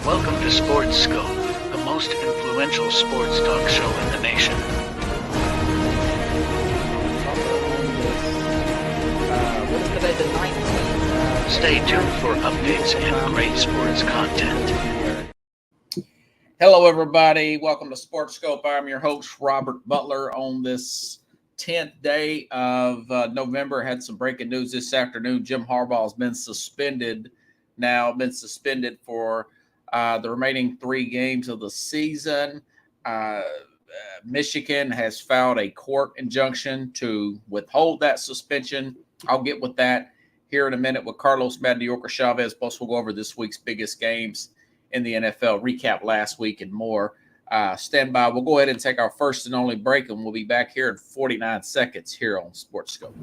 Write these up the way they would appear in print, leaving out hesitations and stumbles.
Welcome to Sports Scope, the most influential sports talk show in the nation. What is today, the 19th? Stay tuned for updates and great sports content. Hello, everybody. Welcome to Sports Scope. I'm your host, Robert Butler. On this 10th day of November, had some breaking news this afternoon. Jim Harbaugh has been suspended for the remaining 3 games of the season. Michigan has filed a court injunction to withhold that suspension. I'll get with that here in a minute with Carlos Mad New Yorker Chavez. Plus, we'll go over this week's biggest games in the NFL, recap last week, and more. Stand by. We'll go ahead and take our first and only break, and we'll be back here in 49 seconds here on Sports Scope.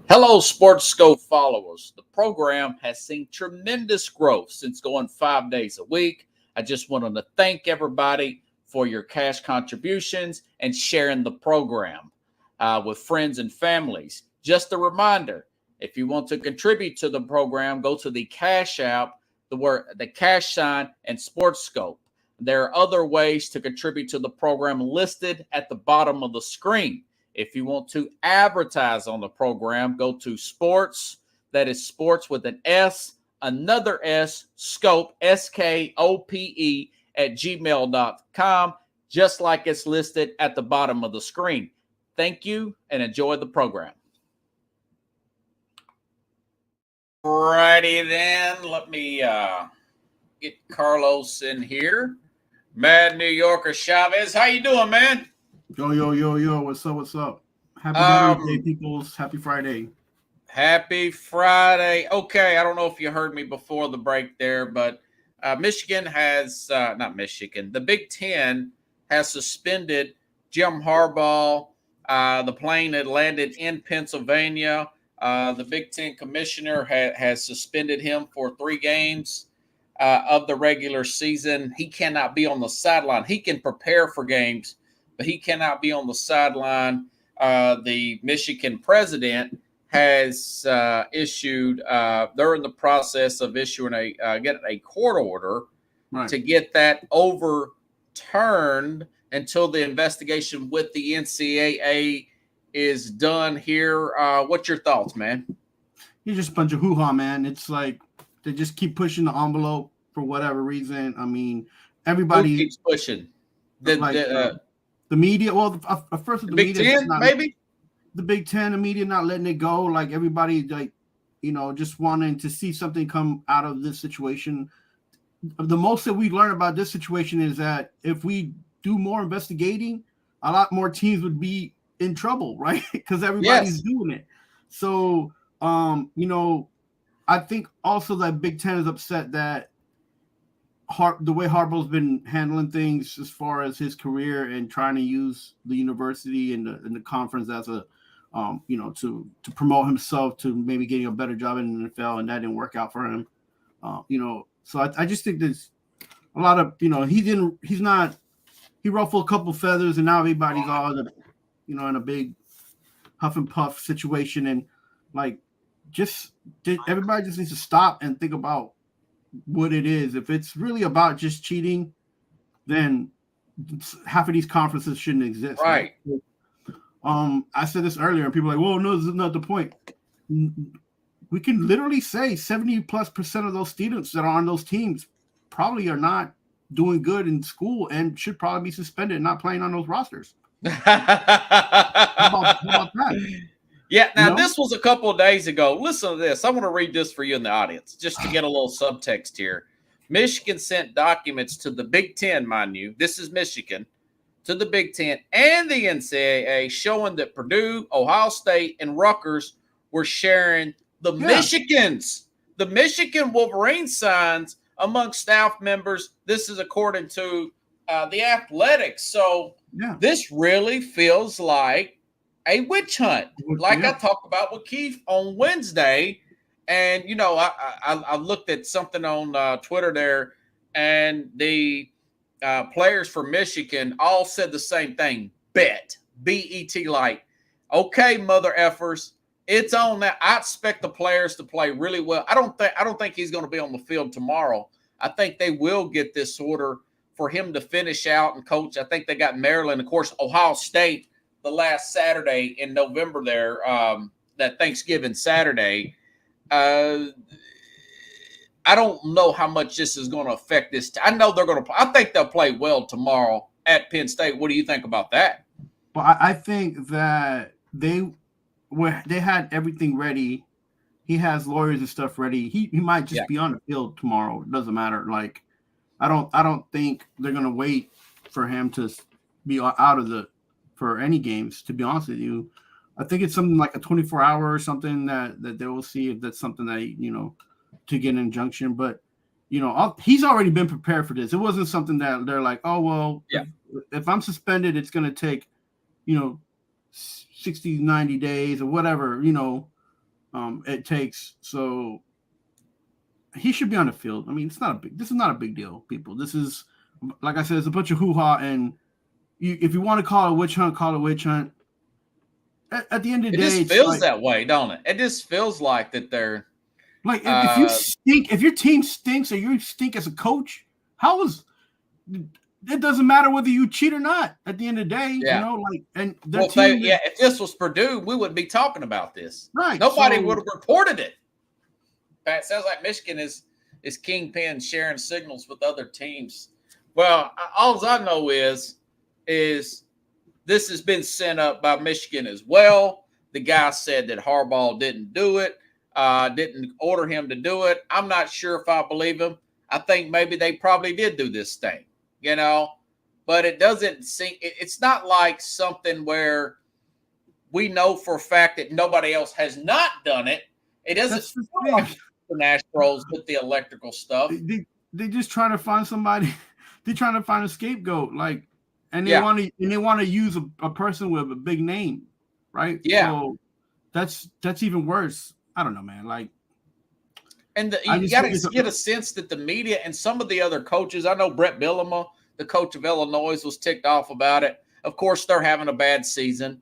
Hello, Sports Scope followers. The program has seen tremendous growth since going 5 days a week. I just wanted to thank everybody for your cash contributions and sharing the program with friends and families. Just a reminder, if you want to contribute to the program, go to the Cash App, the cash sign, and Sports Scope. There are other ways to contribute to the program listed at the bottom of the screen. If you want to advertise on the program, go to sports, that is sports with an S, another S, scope, SKOPE, at gmail.com, just like it's listed at the bottom of the screen. Thank you and enjoy the program. Righty then, let me get Carlos in here. Mad New Yorker Chavez, how you doing, man? Yo, what's up? Happy Veterans Day, peoples. Happy Friday. Happy Friday. Okay, I don't know if you heard me before the break there, but Michigan has, the Big Ten has suspended Jim Harbaugh. The plane that landed in Pennsylvania, the Big Ten commissioner has suspended him for 3 games of the regular season. He cannot be on the sideline. He can prepare for games, but he cannot be on the sideline. The Michigan president has issued, they're in the process of issuing getting a court order to get that overturned until the investigation with the NCAA is done here. What's your thoughts, man? You're just a bunch of hoo-ha, man. It's like they just keep pushing the envelope for whatever reason. I mean, everybody keeps pushing. The media, well, first of the Big media, Ten, maybe the Big Ten, the media not letting it go. Like everybody, just wanting to see something come out of this situation. The most that we learn about this situation is that if we do more investigating, a lot more teams would be in trouble, right? Because everybody's doing it. So, I think also that Big Ten is upset that the way Harbaugh's been handling things as far as his career and trying to use the university and the conference as a, to promote himself to maybe getting a better job in the NFL, and that didn't work out for him. So I just think there's a lot of, he ruffled a couple feathers, and now everybody's all, in a big huff and puff situation, and everybody just needs to stop and think about what it is. If it's really about just cheating, then half of these conferences shouldn't exist. Right. I said this earlier, and people are like, well, no, this is not the point. We can literally say 70+% of those students that are on those teams probably are not doing good in school and should probably be suspended and not playing on those rosters. How about that? Yeah, now this was a couple of days ago. Listen to this. I want to read this for you in the audience, just to get a little subtext here. Michigan sent documents to the Big Ten, mind you. This is Michigan, to the Big Ten and the NCAA, showing that Purdue, Ohio State, and Rutgers were sharing the Michigan Wolverine signs among staff members. This is according to the Athletics. So this really feels like a witch hunt, like I talked about with Keith on Wednesday. And, I looked at something on Twitter there, and the players for Michigan all said the same thing. Bet, B-E-T, like, okay, mother effers, it's on that. I expect the players to play really well. I don't think he's going to be on the field tomorrow, I think they will get this order for him to finish out and coach. I think they got Maryland, of course, Ohio State the last Saturday in November there, that Thanksgiving Saturday. I don't know how much this is going to affect this. I know they're going to. I think they'll play well tomorrow at Penn State. What do you think about that? Well, I think that they had everything ready. He has lawyers and stuff ready. He might just be on the field tomorrow. It doesn't matter. Like, I don't think they're going to wait for him to be out of for any games. To be honest with you, I think it's something like a 24-hour or something that they will see if that's something that to get an injunction. But he's already been prepared for this. It wasn't something that they're like, oh well, if I'm suspended, it's going to take 60, 90 days or whatever it takes. So he should be on the field. I mean, this is not a big deal, people. This is, like I said, it's a bunch of hoo-ha, and if you want to call it a witch hunt, call it a witch hunt. At the end of the day, it just feels that way, don't it? It just feels like that they're like, if you stink, if your team stinks or you stink as a coach, it doesn't matter whether you cheat or not. At the end of the day, and if this was Purdue, we wouldn't be talking about this. Right? Nobody would have reported it. It sounds like Michigan is kingpin sharing signals with other teams. Well, all I know is this has been sent up by Michigan as well. The guy said that Harbaugh didn't do it, didn't order him to do it. I'm not sure if I believe him. I think maybe they probably did do this thing, but it doesn't seem – it's not like something where we know for a fact that nobody else has not done it. It doesn't feel like the Astros with the electrical stuff. They just trying to find somebody. They're trying to find a scapegoat, and they want to use a person with a big name, right? Yeah. So that's even worse. I don't know, man. And you got to get a sense that the media and some of the other coaches, I know Brett Bielema, the coach of Illinois, was ticked off about it. Of course, they're having a bad season,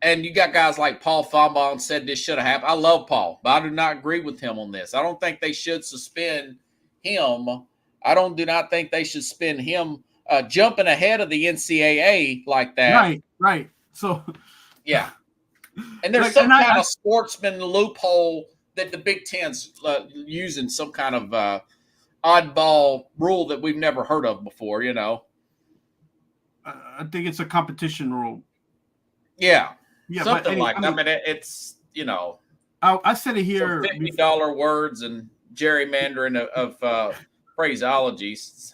and you got guys like Paul Feinbaum said this should have happened. I love Paul, but I do not agree with him on this. I don't think they should suspend him. I do not think they should suspend him jumping ahead of the NCAA like that. Right. So, yeah. And there's some kind of sportsman loophole that the Big Ten's using, some kind of oddball rule that we've never heard of before, I think it's a competition rule. Yeah, something like that. I mean, it's, I said it here. $50 words and gerrymandering of phraseologies.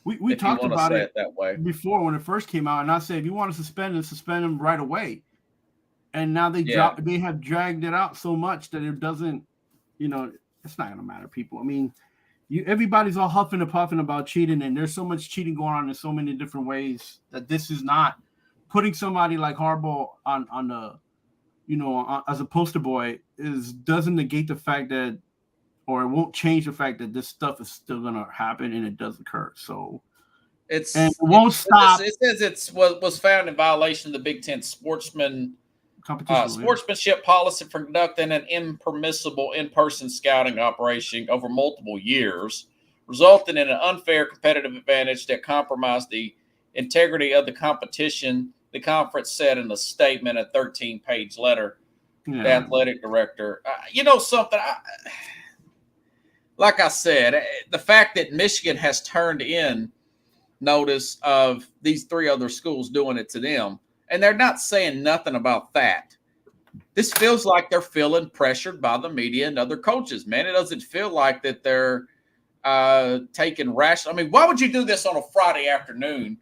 We talked about it that way before when it first came out, and I said if you want to suspend them right away. And now they have dragged it out so much that it doesn't, it's not going to matter, people. I mean, everybody's all huffing and puffing about cheating, and there's so much cheating going on in so many different ways that this is not putting somebody like Harbaugh on the, as a poster boy doesn't negate the fact that, or it won't change the fact that this stuff is still going to happen and it does occur. So it won't stop. It says it was found in violation of the Big Ten sportsmanship policy for conducting an impermissible in-person scouting operation over multiple years, resulting in an unfair competitive advantage that compromised the integrity of the competition, the conference said in a statement, a 13-page letter. The athletic director. Something, like I said, the fact that Michigan has turned in notice of these three other schools doing it to them, and they're not saying nothing about that. This feels like they're feeling pressured by the media and other coaches, man. It doesn't feel like that they're taking rational. I mean, why would you do this on a Friday afternoon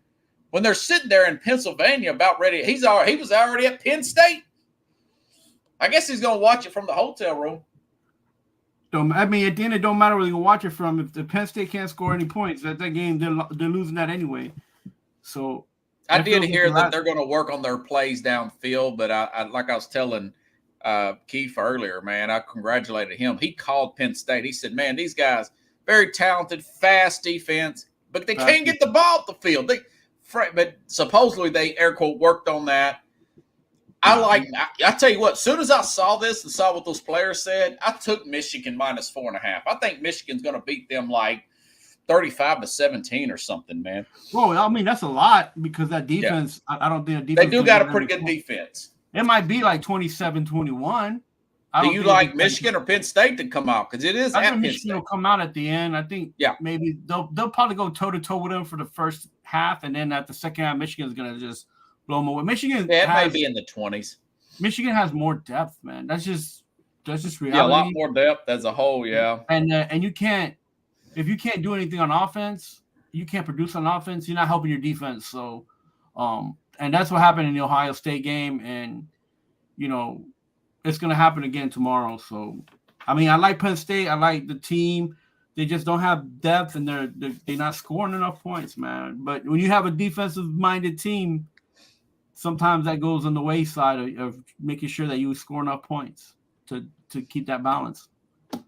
when they're sitting there in Pennsylvania about ready? He was already at Penn State. I guess he's going to watch it from the hotel room. I mean, at the end, it don't matter where you can watch it from. If the Penn State can't score any points at that game, they're losing that anyway. So I did hear that they're going to work on their plays downfield, but I like I was telling Keith earlier, man, I congratulated him. He called Penn State. He said, man, these guys, very talented, fast defense, but they can't get the ball off the field. But supposedly they, air quote, worked on that. I tell you what, as soon as I saw this and saw what those players said, I took Michigan -4.5. I think Michigan's going to beat them like 35-17 or something, man. Well, I mean, that's a lot because that defense, I don't think the defense. They do got a pretty good defense. It might be like 27-21. Do you like Michigan or Penn State to come out? Because it is I at think Penn Michigan State. will come out at the end. I think maybe they'll probably go toe-to-toe with them for the first half, and then at the second half, Michigan's going to just blow them away. Michigan may be in the 20s. Michigan has more depth, man. That's just reality. Yeah, a lot more depth as a whole, yeah. And you can't – if you can't do anything on offense, you can't produce on offense, you're not helping your defense. So, and that's what happened in the Ohio State game. And, you know, it's going to happen again tomorrow. So, I mean, I like Penn State. I like the team. They just don't have depth, and they're not scoring enough points, man. But when you have a defensive-minded team, sometimes that goes on the wayside of making sure that you score enough points to keep that balance.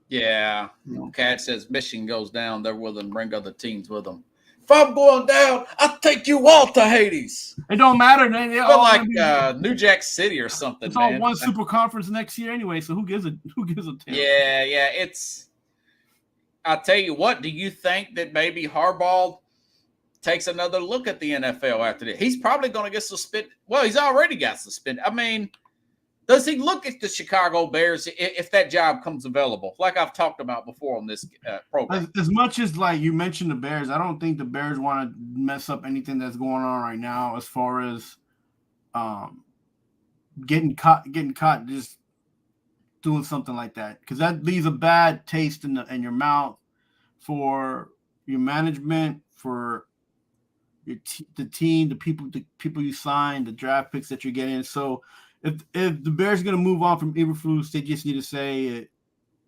Yeah. Cat says Michigan goes down, they're willing to bring other teams with them. If I'm going down, I'll take you all to Hades. It don't matter. They all like New Jack City or something. It's all one super conference next year anyway, so who gives a damn? Yeah. I'll tell you what, do you think that maybe Harbaugh takes another look at the NFL after this? He's probably going to get suspended. Well, he's already got suspended. I mean, does he look at the Chicago Bears if that job comes available? Like I've talked about before on this program. As much as like you mentioned the Bears, I don't think the Bears want to mess up anything that's going on right now as far as getting caught just doing something like that, because that leaves a bad taste in your mouth for your management, for the team, the people you signed, the draft picks that you're getting. So if the Bears are going to move on from Eberflus, they just need to say it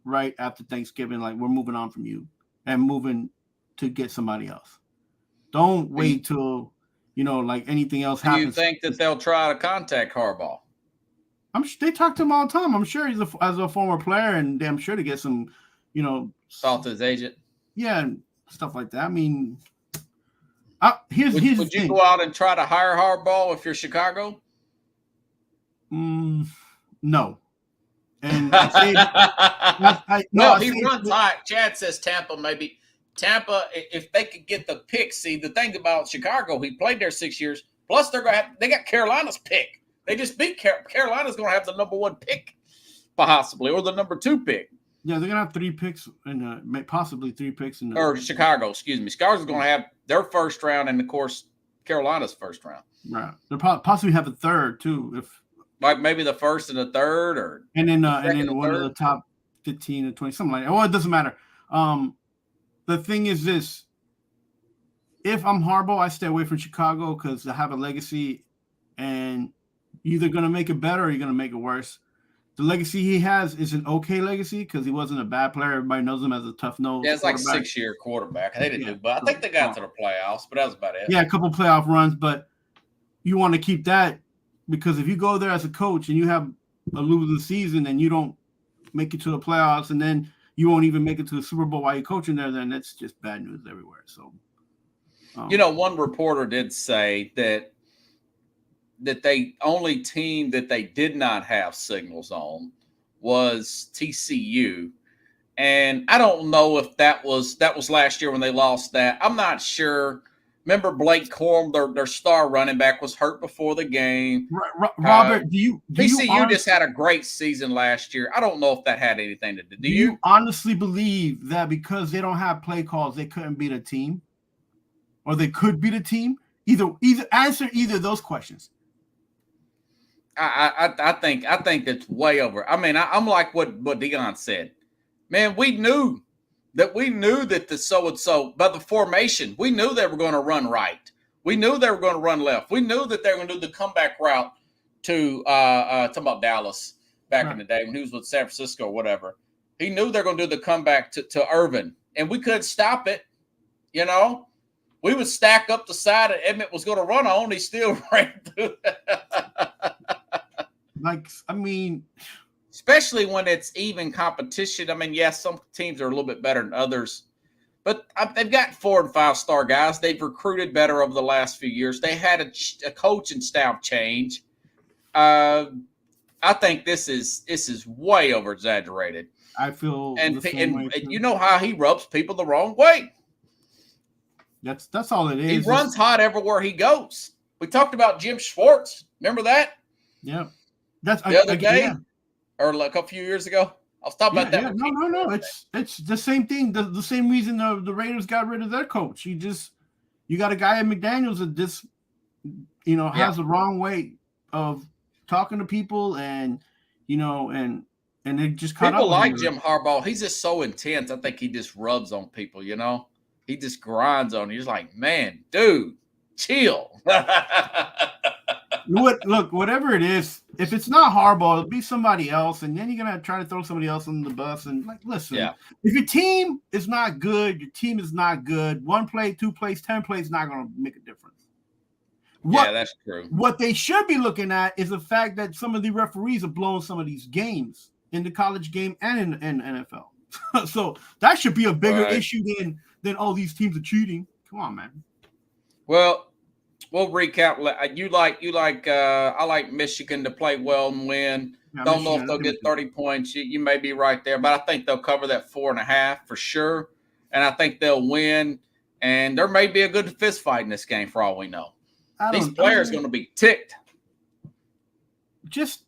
right after Thanksgiving, like, we're moving on from you and moving to get somebody else. Don't wait till, like anything else happens. Do you think that they'll try to contact Harbaugh? They talk to him all the time. I'm sure he's as a former player, and I'm sure to get some, talk to his agent. Yeah, and stuff like that. I mean, would you go out and try to hire Harbaugh if you're Chicago? No. And he runs high. Chad says Tampa maybe. Tampa, if they could get the pick. See, the thing about Chicago, he played there 6 years. Plus, they got Carolina's pick. They just beat Carolina's going to have the number 1 pick, possibly, or the number 2 pick. Yeah, they're going to have 3 picks and possibly 3 picks in or Chicago. Excuse me. Chicago's going to have their first round, and of course, Carolina's first round. Right. They'll possibly have a third too, if like maybe the first and the third, or and then one of the top 15 or 20, something like that. Well, it doesn't matter. The thing is this: if I'm Harbaugh, I stay away from Chicago because I have a legacy, and you're either going to make it better or you're going to make it worse. The legacy he has is an okay legacy because he wasn't a bad player. Everybody knows him as a tough nose. Yeah, it's like 6-year quarterback. They didn't do, but I think they got to the playoffs, but that was about it. Yeah, a couple playoff runs, but you want to keep that because if you go there as a coach and you have a losing season and you don't make it to the playoffs and then you won't even make it to the Super Bowl while you're coaching there, then that's just bad news everywhere. So, one reporter did say that the only team that they did not have signals on was TCU. And I don't know if that was last year when they lost that. I'm not sure. Remember Blake Corum, their star running back, was hurt before the game. Robert, TCU just had a great season last year. I don't know if that had anything to do. Do you honestly believe that because they don't have play calls, they couldn't beat a team? Or they could beat a team? Either answer either of those questions. I think that's way over. I mean, I'm like what Deion said. Man, we knew that the so-and-so, by the formation, we knew they were going to run right. We knew they were going to run left. We knew that they were going to do the comeback route to talking about Dallas back in the day when he was with San Francisco or whatever. He knew they were going to do the comeback to Irvin, and we couldn't stop it. We would stack up the side that Emmett was going to run on. He still ran through especially when it's even competition. I mean, yes, some teams are a little bit better than others, but they've got 4 and 5 star guys. They've recruited better over the last few years. They had a coaching staff change. I think this is way over exaggerated. I feel And the same way too. you know how he rubs people the wrong way. That's all it is. He runs hot everywhere he goes. We talked about Jim Schwartz. Remember that? Yeah. That's the other day, yeah. or like a few years ago. I was talking about that. Yeah. No. It's the same thing. The same reason the Raiders got rid of their coach. You got a guy at McDaniels that just has the wrong way of talking to people, and and they just caught people up like with Jim Harbaugh. He's just so intense. I think he just rubs on people. He just grinds on you. He's like, man, dude, chill. Look, whatever it is, if it's not Harbaugh, it'll be somebody else, and then you're gonna try to throw somebody else on the bus. And listen, if your team is not good, your team is not good. 1 play, 2 plays, 10 plays not gonna make a difference. That's true. What they should be looking at is the fact that some of the referees are blowing some of these games in the college game and in NFL. So that should be a bigger issue than all these teams are cheating. Come on, man. Well, we'll recap. I like Michigan to play well and win. Don't know if they'll get 30 points. You may be right there, but I think they'll cover that 4.5 for sure. And I think they'll win. And there may be a good fist fight in this game for all we know. These players are going to be ticked. Just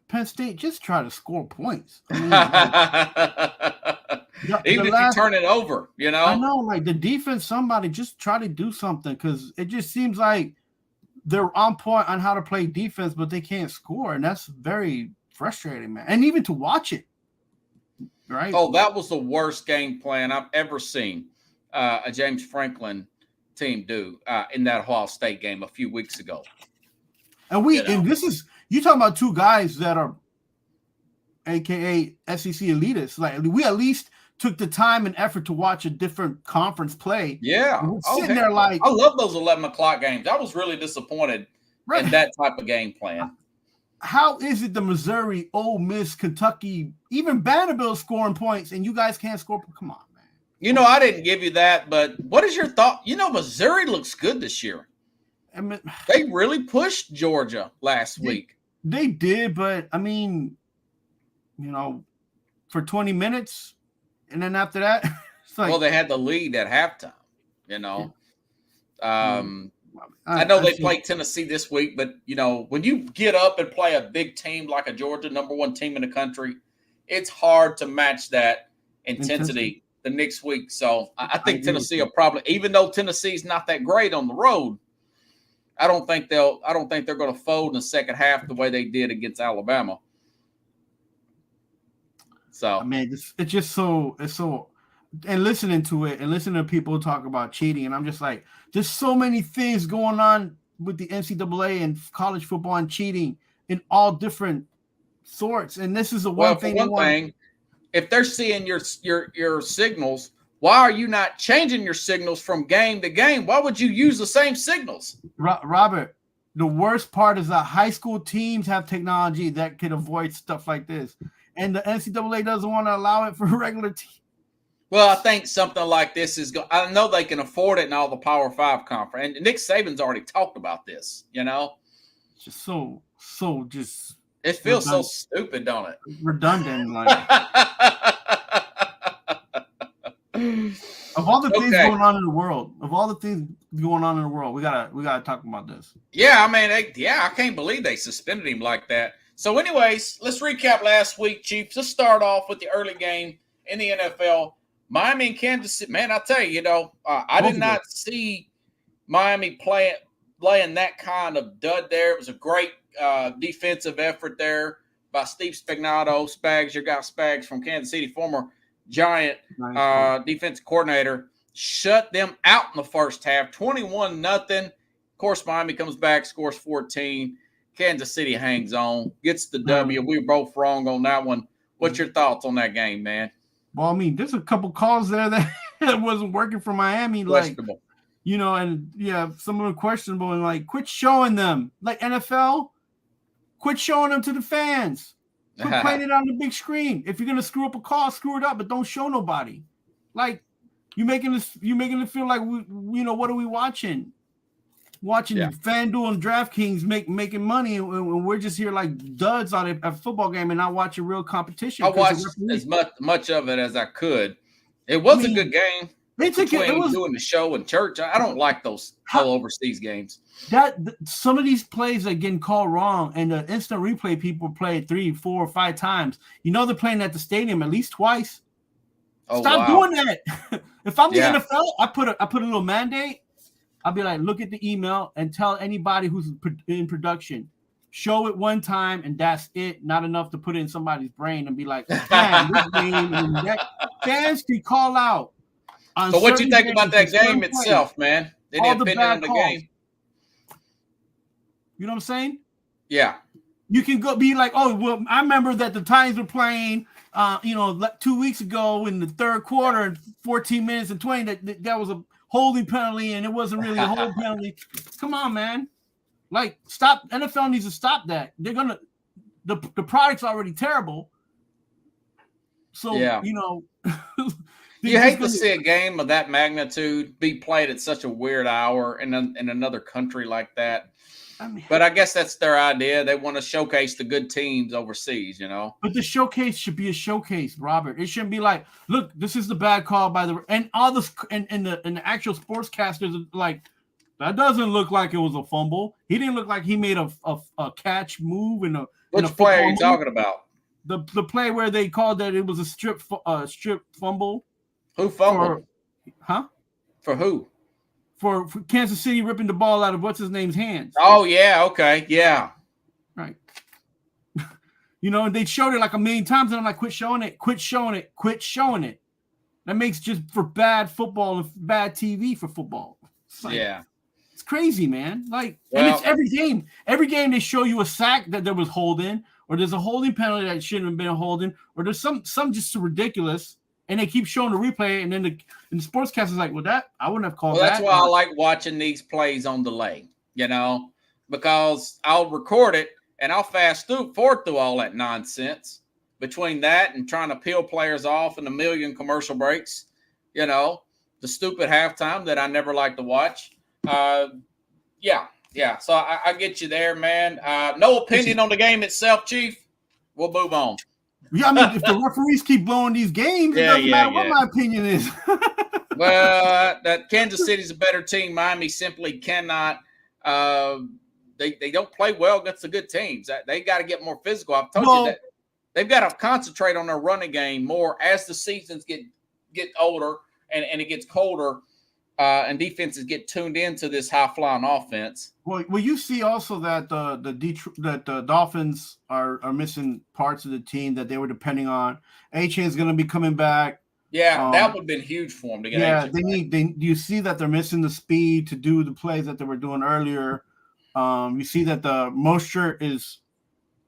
Penn State, just try to score points. I mean, even if you turn it over, I know, like the defense, somebody just try to do something, because it just seems like they're on point on how to play defense, but they can't score, and that's very frustrating, man. And even to watch it, right? Oh, that was the worst game plan I've ever seen a James Franklin team do in that Ohio State game a few weeks ago. And and this is, you talking about two guys that are AKA SEC elitists. Like, we at least took the time and effort to watch a different conference play. Yeah. Sitting there like, I love those 11 o'clock games. I was really disappointed in that type of game plan. How is it the Missouri, Ole Miss, Kentucky, even Vanderbilt scoring points, and you guys can't score? Come on, man. I didn't give you that, but what is your thought? Missouri looks good this year. I mean, they really pushed Georgia last week. They did, but I mean, for 20 minutes, and then after that, it's like, well, they had the lead at halftime. I know they played Tennessee this week, but when you get up and play a big team like a Georgia, number 1 team in the country, it's hard to match that intensity the next week. So I think Tennessee will probably, even though Tennessee's not that great on the road, I don't think they're going to fold in the second half the way they did against Alabama. So I mean, it's just so, and listening to it and listening to people talk about cheating, and I'm just like, there's so many things going on with the NCAA and college football and cheating in all different sorts. And this is the one thing. If they're seeing your signals, why are you not changing your signals from game to game? Why would you use the same signals? Robert, the worst part is that high school teams have technology that can avoid stuff like this, and the NCAA doesn't want to allow it for regular teams. Well, I think something like this is – I know they can afford it in all the Power 5 conference. And Nick Saban's already talked about this, It's just so just – it feels so stupid, don't it? Redundant. Like. Of all the things going on in the world, we gotta talk about this. Yeah, I mean, I can't believe they suspended him like that. So anyways, let's recap last week, Chiefs. Let's start off with the early game in the NFL. Miami and Kansas City. Man, I tell you, I did not see Miami laying that kind of dud there. It was a great defensive effort there by Steve Spagnuolo. Spags, your guy Spags from Kansas City, former Giant defensive coordinator, shut them out in the first half, 21-0. Of course, Miami comes back, scores 14. Kansas City hangs on, gets the W. We were both wrong on that one. What's your thoughts on that game, man? Well, I mean, there's a couple calls there that wasn't working for Miami. Like, and some of them questionable, and like, quit showing them. Like NFL, quit showing them to the fans. Quit playing it on the big screen. If you're gonna screw up a call, screw it up, but don't show nobody. Like, you making it feel like what are we watching? watching Yeah. FanDuel and DraftKings making money, and we're just here like duds on a football game and not watching real competition. I watched as much of it as I could. It was a good game. It was doing the show in church. I don't like those overseas games. Some of these plays are getting called wrong, and the instant replay people play 3, 4, 5 times. They're playing at the stadium at least twice. Oh, Stop doing that. If I'm the NFL, I put a little mandate. I'll be like, look at the email and tell anybody who's in production, show it one time and that's it. Not enough to put in somebody's brain and be like, man, this game and that. Fans can call out. So what you think about that game itself, man? Any opinion on the game? You know what I'm saying? Yeah. You can go be like, oh, well, I remember that the Titans were playing, 2 weeks ago in the third quarter, 14 minutes and 20. That was a holding penalty, and it wasn't really a holding penalty. Come on, man. Like, stop. NFL needs to stop that. They're gonna. The product's already terrible. So you hate to see a game of that magnitude be played at such a weird hour in another country like that. But I guess that's their idea. They want to showcase the good teams overseas, But the showcase should be a showcase, Robert. It shouldn't be like, look, this is the bad call by and all this and the actual sportscasters are like, that doesn't look like it was a fumble. He didn't look like he made a catch move in a. Which play are you talking about? The play where they called that it was a strip fumble. Who fumbled? For who? For Kansas City ripping the ball out of what's his name's hands. Oh yeah, okay, yeah, right. And they showed it like a million times, and I'm like, quit showing it. That makes just for bad football and bad TV for football. It's crazy, man. Like, and it's every game. Every game they show you a sack that there was holding, or there's a holding penalty that shouldn't have been a holding, or there's some just so ridiculous. And they keep showing the replay, and then the sportscaster is like, well, that I wouldn't have called that. That's why I like watching these plays on delay, because I'll record it and I'll fast forward through all that nonsense between that and trying to peel players off and a million commercial breaks, the stupid halftime that I never like to watch. Yeah. So I get you there, man. No opinion on the game itself, Chief. We'll move on. Yeah, I mean, if the referees keep blowing these games, it doesn't matter what my opinion is. Well, that Kansas City's a better team. Miami simply cannot. They don't play well against the good teams. They got to get more physical. I've told you that they've got to concentrate on their running game more as the seasons get older and it gets colder. And defenses get tuned into this high-flying offense. Well, you see also that the Dolphins are missing parts of the team that they were depending on. A-Chain's going to be coming back. Yeah, that would have been huge for them to get. Yeah, you see that they're missing the speed to do the plays that they were doing earlier. You see that the Mostert is,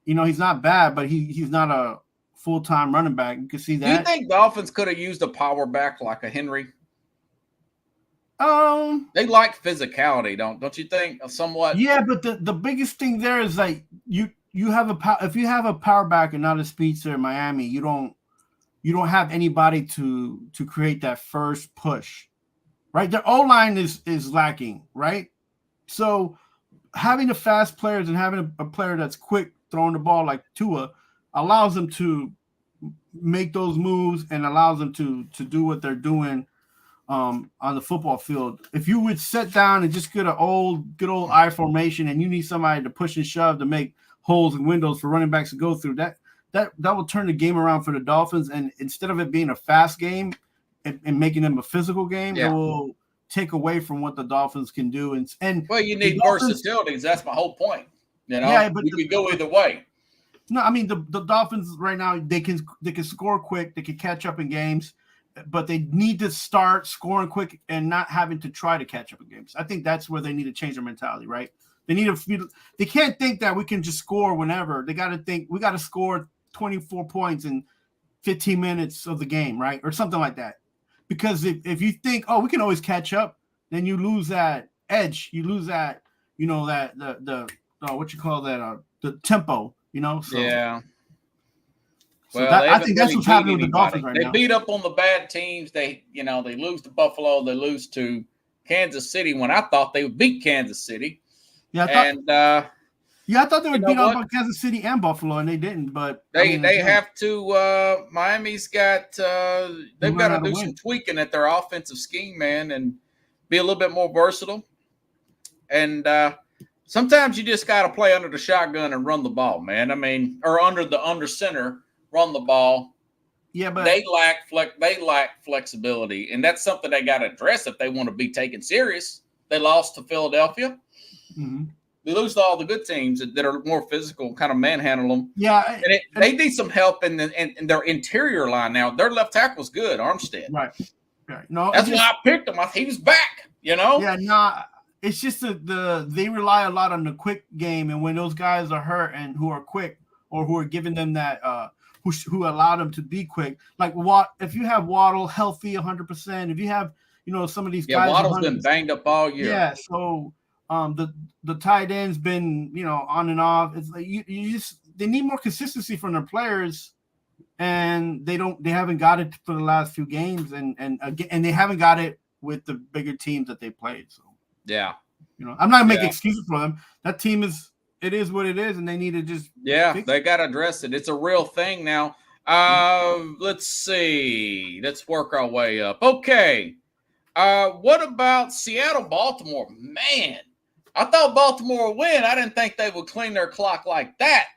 he's not bad, but he's not a full-time running back. You can see that. Do you think Dolphins could have used a power back like a Henry? They like physicality, don't you think? Somewhat. Yeah, but the biggest thing there is like you have if you have a power back and not a speedster in Miami, you don't have anybody to create that first push, right? Their O-line is lacking, right? So having the fast players and having a player that's quick throwing the ball like Tua allows them to make those moves and allows them to do what they're doing. On the football field. If you would sit down and just get good old I formation and you need somebody to push and shove to make holes and windows for running backs to go through, that will turn the game around for the Dolphins. And instead of it being a fast game and making them a physical game, it will take away from what the Dolphins can do. And well, you need versatility. That's my whole point. Yeah, but we could go either way. No, I mean the Dolphins right now they can score quick, they can catch up in games. But they need to start scoring quick and not having to try to catch up in games. I think that's where they need to change their mentality, right? They can't think that we can just score whenever. They got to think we got to score 24 points in 15 minutes of the game, right? Or something like that. Because if you think, oh, we can always catch up, then you lose that edge. You lose that, that the what you call that, the tempo, So, yeah. So well, I think that's what's happening with the Dolphins right now. They beat up on the bad teams. They lose to Buffalo. They lose to Kansas City when I thought they would beat Kansas City. Yeah, I thought they would beat up on Kansas City and Buffalo, and they didn't. But they have to. Miami's got they've got to do some tweaking at their offensive scheme, man, and be a little bit more versatile. And sometimes you just got to play under the shotgun and run the ball, man. I mean, or under center, run the ball. Yeah, but they lack flexibility, and that's something they got to address if they want to be taken serious. They lost to Philadelphia. Mm-hmm. They lose to all the good teams that are more physical, kind of manhandle them. Yeah, and they need some help in their interior line now. Their left tackle's good, Armstead. Right. No, that's why I picked him. He was back. You know. Yeah, it's just they rely a lot on the quick game, and when those guys are hurt and who are quick or who are giving them that who allow them to be quick, like if you have Waddle healthy 100%, if you have some of these guys, Waddle's been banged up all year. Yeah, so the tight end's been on and off. It's like they need more consistency from their players, and they haven't got it for the last few games, and they haven't got it with the bigger teams that they played. So yeah, I'm not making excuses for them. That team is what it is, and they need to just they got to address it. It's a real thing now. Let's see. Let's work our way up. Okay. What about Seattle-Baltimore? Man, I thought Baltimore would win. I didn't think they would clean their clock like that.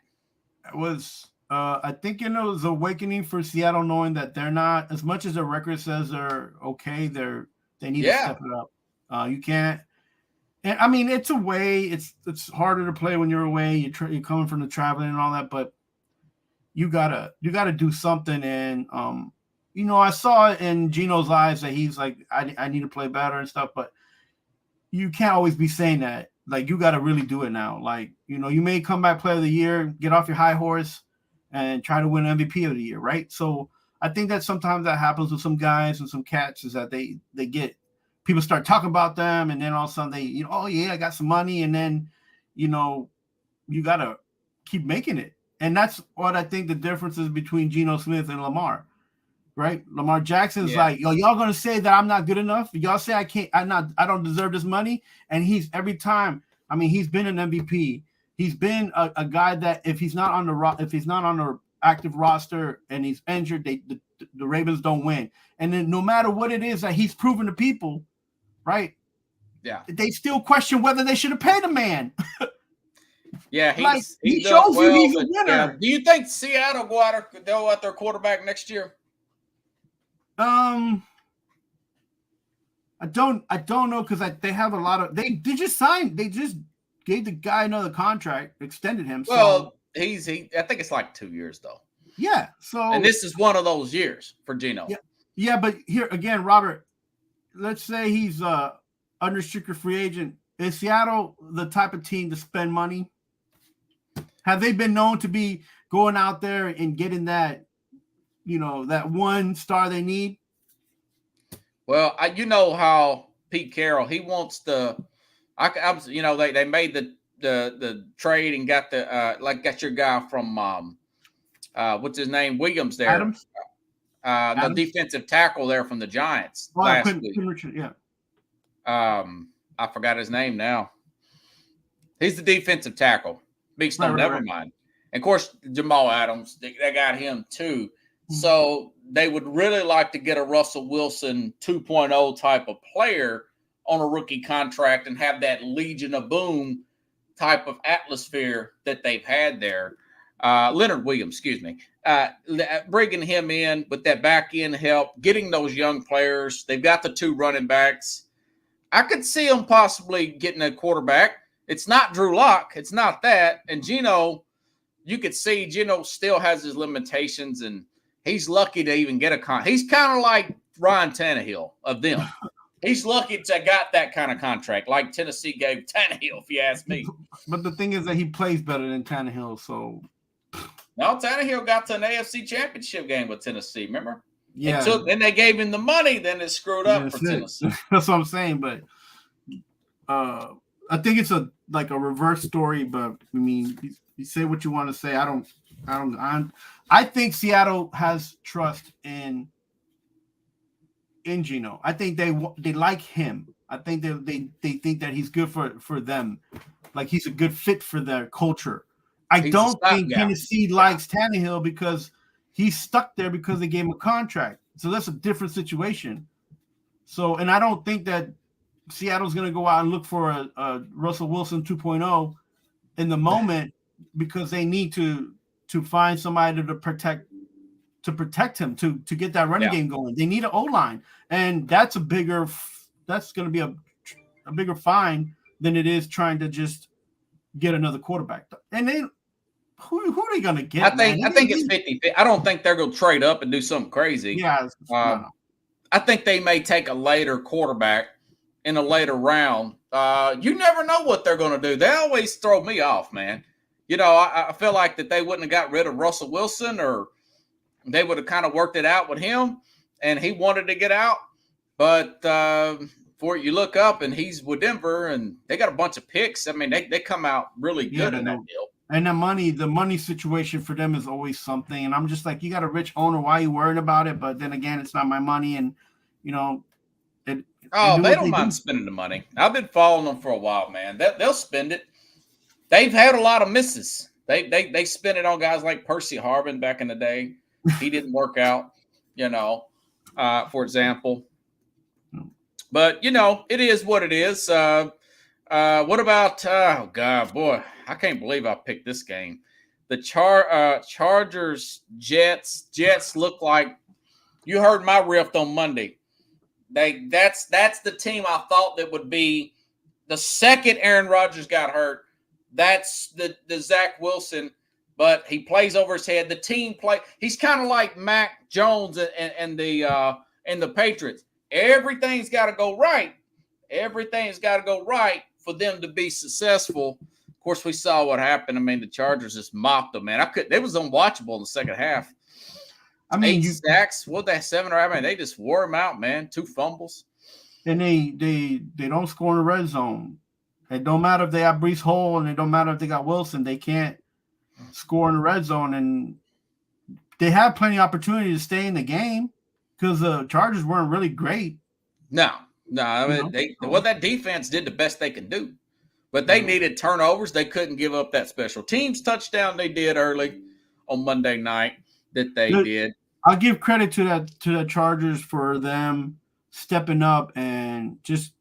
It was, I think, it was awakening for Seattle, knowing that they're not, as much as their record says they're okay, they need to step it up. You can't. And I mean, it's away. It's harder to play when you're away. You're coming from the traveling and all that, but you gotta do something. And I saw it in Gino's eyes that he's like, I need to play better and stuff. But you can't always be saying that. Like, you got to really do it now. Like, you may come back player of the year, get off your high horse, and try to win MVP of the year, right? So I think that sometimes that happens with some guys and some cats is that they get. People start talking about them, and then all of a sudden they, oh yeah, I got some money, and then, you gotta keep making it, and that's what I think the difference is between Geno Smith and Lamar, right? Lamar Jackson's like, y'all gonna say that I'm not good enough? Y'all say I don't deserve this money, and he's every time. I mean, he's been an MVP. He's been a guy that if he's not on the active roster and he's injured, the Ravens don't win, and then no matter what it is that he's proven to people. Right. Yeah. They still question whether they should have paid a man. Yeah, he shows you he's a winner. Yeah. Do you think Seattle go out their quarterback next year? I don't know because they have a lot of they just gave the guy another contract, extended him. Well, I think it's like 2 years though. Yeah. So and this is one of those years for Geno. Yeah, but here again, Robert. Let's say he's unrestricted free agent. Is Seattle the type of team to spend money? Have they been known to be going out there and getting that, that one star they need? Well, how Pete Carroll, he wants they made the trade and got got your guy from what's his name, Williams there. Adams? The defensive tackle there from the Giants last week. I forgot his name now. He's the defensive tackle. Big Stone, never mind. And of course, Jamal Adams, they got him too. Mm-hmm. So they would really like to get a Russell Wilson 2.0 type of player on a rookie contract and have that Legion of Boom type of atmosphere that they've had there. Leonard Williams, excuse me. Bringing him in with that back end help, getting those young players. They've got the 2 running backs. I could see them possibly getting a quarterback. It's not Drew Lock. It's not that. And Geno, you could see Geno still has his limitations, and he's lucky to even get he's kind of like Ryan Tannehill of them. He's lucky to got that kind of contract, like Tennessee gave Tannehill, if you ask me. But the thing is that he plays better than Tannehill, so. No, Tannehill got to an AFC championship game with Tennessee, remember? Yeah. Then they gave him the money, then it screwed up for Tennessee. That's what I'm saying, but I think it's a reverse story, but I mean, you say what you want to say. I think Seattle has trust in Geno. I think they like him. I think they think that he's good for them, like he's a good fit for their culture. I don't think Tennessee likes Tannehill because he's stuck there because they gave him a contract. So that's a different situation. So, and I don't think that Seattle's going to go out and look for a Russell Wilson 2.0 in the moment because they need to find somebody to protect him to get that running game going. They need an O-line, and that's going to be a bigger fine than it is trying to just get another quarterback. And then who are they going to get? I think it's 50. I don't think they're going to trade up and do something crazy. Yeah. I think they may take a later quarterback in a later round. You never know what they're going to do. They always throw me off, man. I feel like that they wouldn't have got rid of Russell Wilson, or they would have kind of worked it out with him, and he wanted to get out. But for you look up, and he's with Denver, and they got a bunch of picks. I mean, they come out really good in that deal. And the money situation for them is always something. And I'm just like, you got a rich owner. Why are you worried about it? But then again, it's not my money. And, they don't mind spending the money. I've been following them for a while, man. They'll spend it. They've had a lot of misses. They spent it on guys like Percy Harvin back in the day. He didn't work out, for example. But, it is what it is. What about, oh, God, boy, I can't believe I picked this game. The Chargers, Jets. Jets look like, you heard my riff on Monday. That's the team I thought that would be the second Aaron Rodgers got hurt. That's the Zach Wilson, but he plays over his head. The team play. He's kind of like Mac Jones and the Patriots. Everything's got to go right. Everything's got to go right for them to be successful. Of course, we saw what happened. I mean, the Chargers just mopped them, man. It was unwatchable in the second half. I mean, 8 sacks. What that 7 or 8? They just wore him out, man. 2 fumbles. And they don't score in the red zone. It don't matter if they have Breece Hall, and it don't matter if they got Wilson. They can't score in the red zone, and they have plenty of opportunity to stay in the game because the Chargers weren't really great. No. I mean, that defense did the best they can do, but they needed turnovers. They couldn't give up that special teams touchdown they did early on Monday night that they did. I'll give credit to the Chargers for them stepping up and just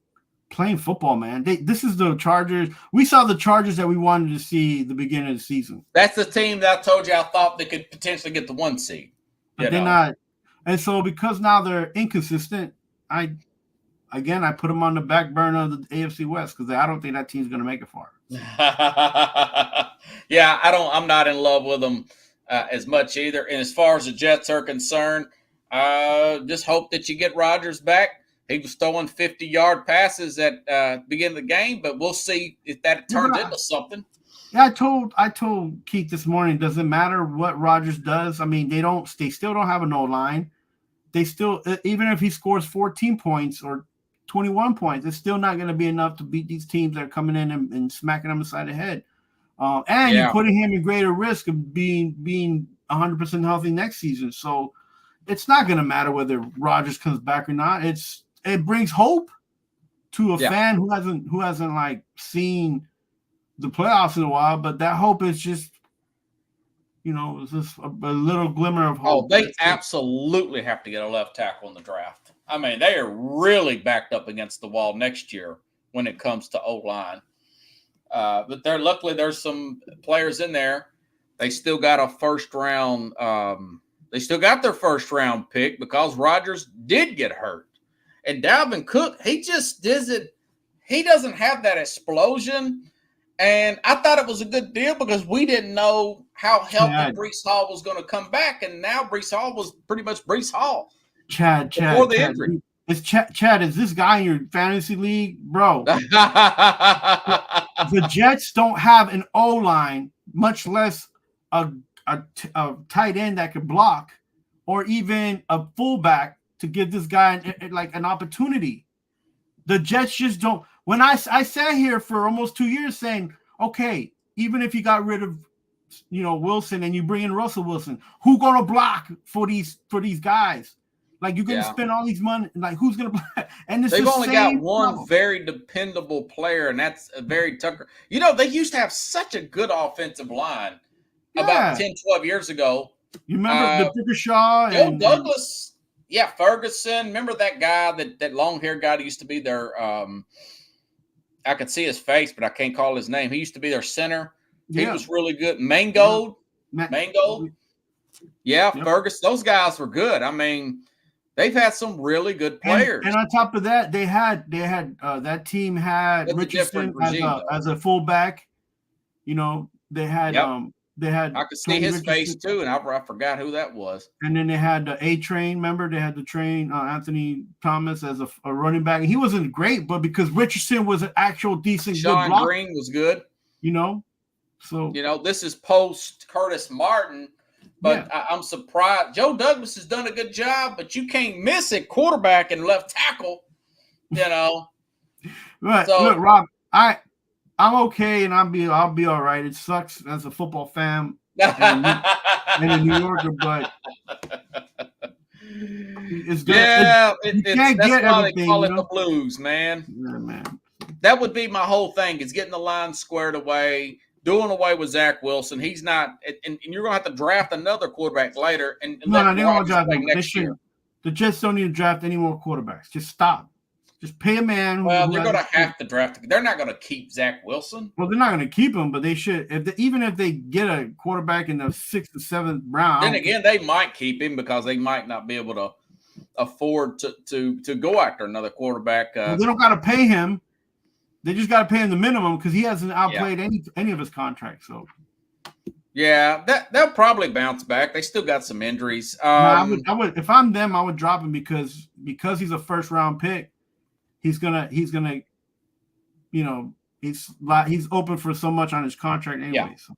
playing football, man. This is the Chargers. We saw the Chargers that we wanted to see the beginning of the season. That's the team that I told you I thought they could potentially get the 1 seed. But they're not. And so because now they're inconsistent, I put them on the back burner of the AFC West because I don't think that team's going to make it far. Yeah, I'm not in love with them as much either. And as far as the Jets are concerned, just hope that you get Rodgers back. He was throwing 50-yard passes at the beginning of the game, but we'll see if that turns into something. Yeah, I told Keith this morning, doesn't matter what Rodgers does. I mean, they still don't have an O-line. They still, even if he scores 14 points or 21 points, it's still not going to be enough to beat these teams that are coming in and smacking them aside the head. You're putting him in greater risk of being 100% healthy next season. So it's not going to matter whether Rodgers comes back or not. It brings hope to a fan who hasn't like seen the playoffs in a while, but that hope is just, it's just a little glimmer of hope. Oh, they absolutely have to get a left tackle in the draft. I mean, they are really backed up against the wall next year when it comes to O-line. But luckily there's some players in there. They still got a first round. They still got their first round pick because Rodgers did get hurt. And Dalvin Cook, he doesn't have that explosion. And I thought it was a good deal because we didn't know how healthy Breece Hall was going to come back. And now Breece Hall was pretty much Breece Hall. Chad, before the injury. Chad, is this guy in your fantasy league? Bro. The Jets don't have an O-line, much less a tight end that could block or even a fullback to give this guy an opportunity. The Jets just don't. When I sat here for almost 2 years saying, okay, even if you got rid of Wilson and you bring in Russell Wilson, who gonna block for these guys? Like you're going to Yeah. spend all these money. Like who's going to play? And it's They've the only got same one problem. very dependable player, and that's a very Tucker. You know, they used to have such a good offensive line about 10, 12 years ago. You remember the Dickershaw Joe and Douglas, yeah, Ferguson. Remember that guy, that long haired guy that used to be their I could see his face, but I can't call his name. He used to be their center. He was really good. Mangold. Yeah, Yep. Ferguson. Those guys were good. I mean, they've had some really good players. And on top of that, they had that team had That's a Richardson different regime, as a fullback. You know, they had I could see Tony his face Richardson. too, and I forgot who that was. And then they had the A Train. Remember, they had the Train Anthony Thomas as a running back. And he wasn't great, but because Richardson was an actual decent Sean good blocker, Green was good. you know. So This is post Curtis Martin, but I'm surprised. Joe Douglas has done a good job, but you can't miss it. Quarterback and left tackle. Right. So, look, Rob, I'm okay, and I'll be all right. It sucks as a football fan and a New Yorker, but it's good. That's why they call it the Blues, man. Yeah, man. That would be my whole thing: is getting the line squared away, doing away with Zach Wilson. He's not, and you're gonna have to draft another quarterback later. And No, they don't draft play him. next year. The Jets don't need to draft any more quarterbacks. Just stop. Just pay a man. Well, they're going to have to draft. They're not going to keep Zach Wilson. Well, they're not going to keep him, but they should. Even if they get a quarterback in the 6th or 7th round, Then again, they might keep him because they might not be able to afford to go after another quarterback. Well, they don't got to pay him. They just got to pay him the minimum because he hasn't outplayed any of his contracts. So, yeah, they'll probably bounce back. They still got some injuries. I would if I'm them, I would drop him because he's a 1st round pick. He's gonna, he's open for so much on his contract anyway. Yeah.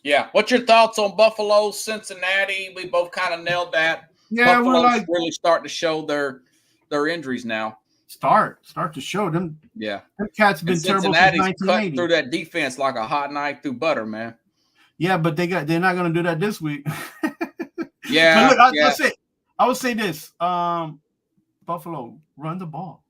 Yeah. What's your thoughts on Buffalo, Cincinnati? We both kind of nailed that. Yeah, Buffalo's really starting to show their injuries now. Start to show them. Yeah, them cats have been terrible since Cincinnati's 1980. cut through that defense like a hot knife through butter, man. Yeah, but they're not going to do that this week. Yeah, look, that's it. I would say this: Buffalo, run the ball.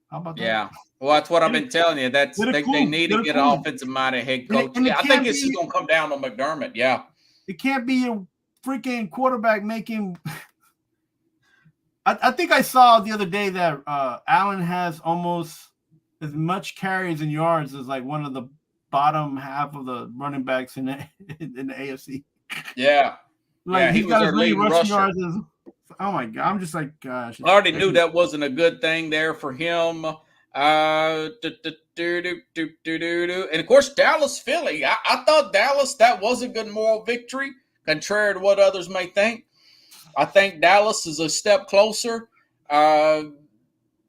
How about that? Yeah. Well, that's what I've been telling you. That's they need to get an offensive-minded head coach. And I think this is going to come down to McDermott. Yeah. It can't be a freaking quarterback making. I think I saw the other day that Allen has almost as much carries and yards as like one of the bottom half of the running backs in the AFC. Yeah. Like he he's was got their as many leading rushing rusher. yards as. Oh my God! I'm just like, gosh. I already knew that wasn't a good thing there for him. And of course, Dallas, Philly. I thought Dallas, that was a good moral victory, contrary to what others may think. I think Dallas is a step closer. They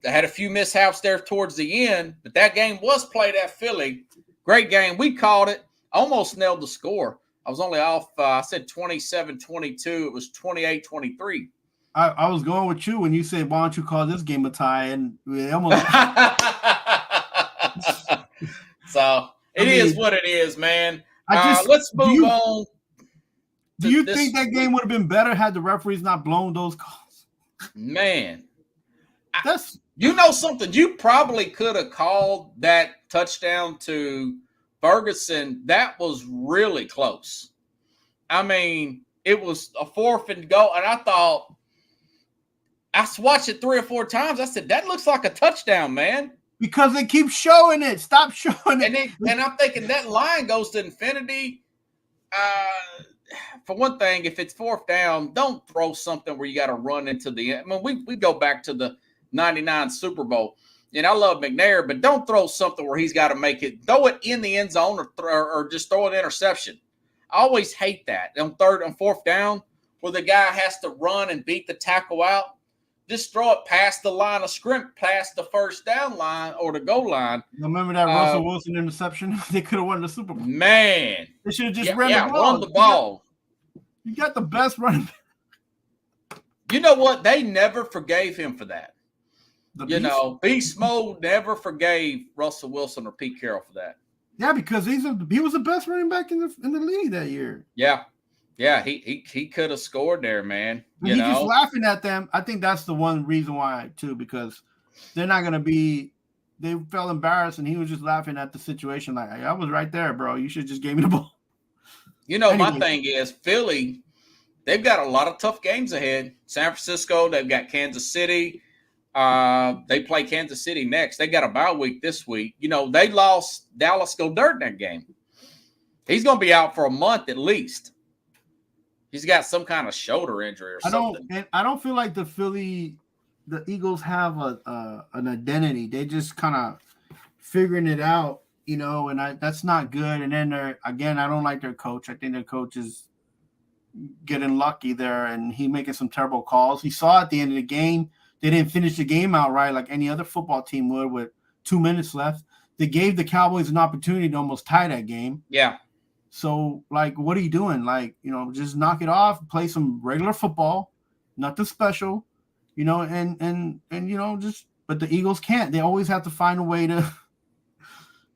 had a few mishaps there towards the end, but that game was played at Philly. Great game. We called it. Almost nailed the score. I was only off. I said 27-22. It was 28-23. I was going with you when you said, "Why don't you call this game a tie?" And we almost. So it is what it is, man. Let's move on. Do you think that game would have been better had the referees not blown those calls? Man, that's something. You probably could have called that touchdown to Ferguson. That was really close. I mean, it was a 4th and goal, and I thought. I watched it 3 or 4 times. I said, that looks like a touchdown, man. Because they keep showing it. Stop showing it. And I'm thinking that line goes to infinity. For one thing, if it's 4th down, don't throw something where you got to run into the end. I mean, we go back to the 99 Super Bowl. And I love McNair, but don't throw something where he's got to make it. Throw it in the end zone or just throw an interception. I always hate that. On 3rd and 4th down, where the guy has to run and beat the tackle out. Just throw it past the line of scrimmage, past the 1st down line or the goal line. Remember that Russell Wilson interception? They could have won the Super Bowl. Man. They should have just run the ball. You got the best running back. You know what? They never forgave him for that. Beast Mode never forgave Russell Wilson or Pete Carroll for that. Yeah, because he was the best running back in the league that year. Yeah. Yeah, he could have scored there, man. And he's just laughing at them. I think that's the one reason why too, because they're not gonna be. They felt embarrassed, and he was just laughing at the situation. Like, I was right there, bro. You should just gave me the ball. My thing is Philly. They've got a lot of tough games ahead. San Francisco. They've got Kansas City. They play Kansas City next. They got a bye week this week. They lost Dallas Goedert in that game. He's going to be out for a month at least. He's got some kind of shoulder injury or something. I don't feel like the Eagles have an identity. They just kind of figuring it out, and that's not good. And then I don't like their coach. I think their coach is getting lucky there, and he making some terrible calls. He saw at the end of the game, they didn't finish the game out right like any other football team would with 2 minutes left. They gave the Cowboys an opportunity to almost tie that game. Yeah. So, what are you doing? Just knock it off, play some regular football, nothing special, and but the Eagles can't. They always have to find a way to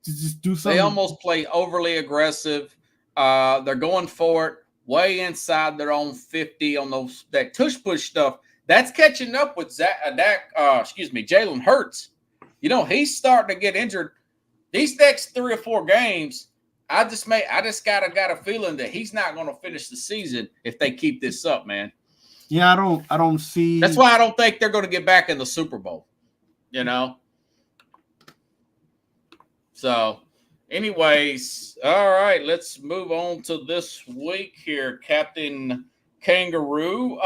just do something. They almost play overly aggressive. They're going for it way inside their own 50 on that tush-push stuff. That's catching up with Jalen Hurts. He's starting to get injured. These next 3 or 4 games, I just got a feeling that he's not going to finish the season if they keep this up, man. Yeah, I don't see. That's why I don't think they're going to get back in the Super Bowl. So, anyways, all right, let's move on to this week here, Captain Kangaroo.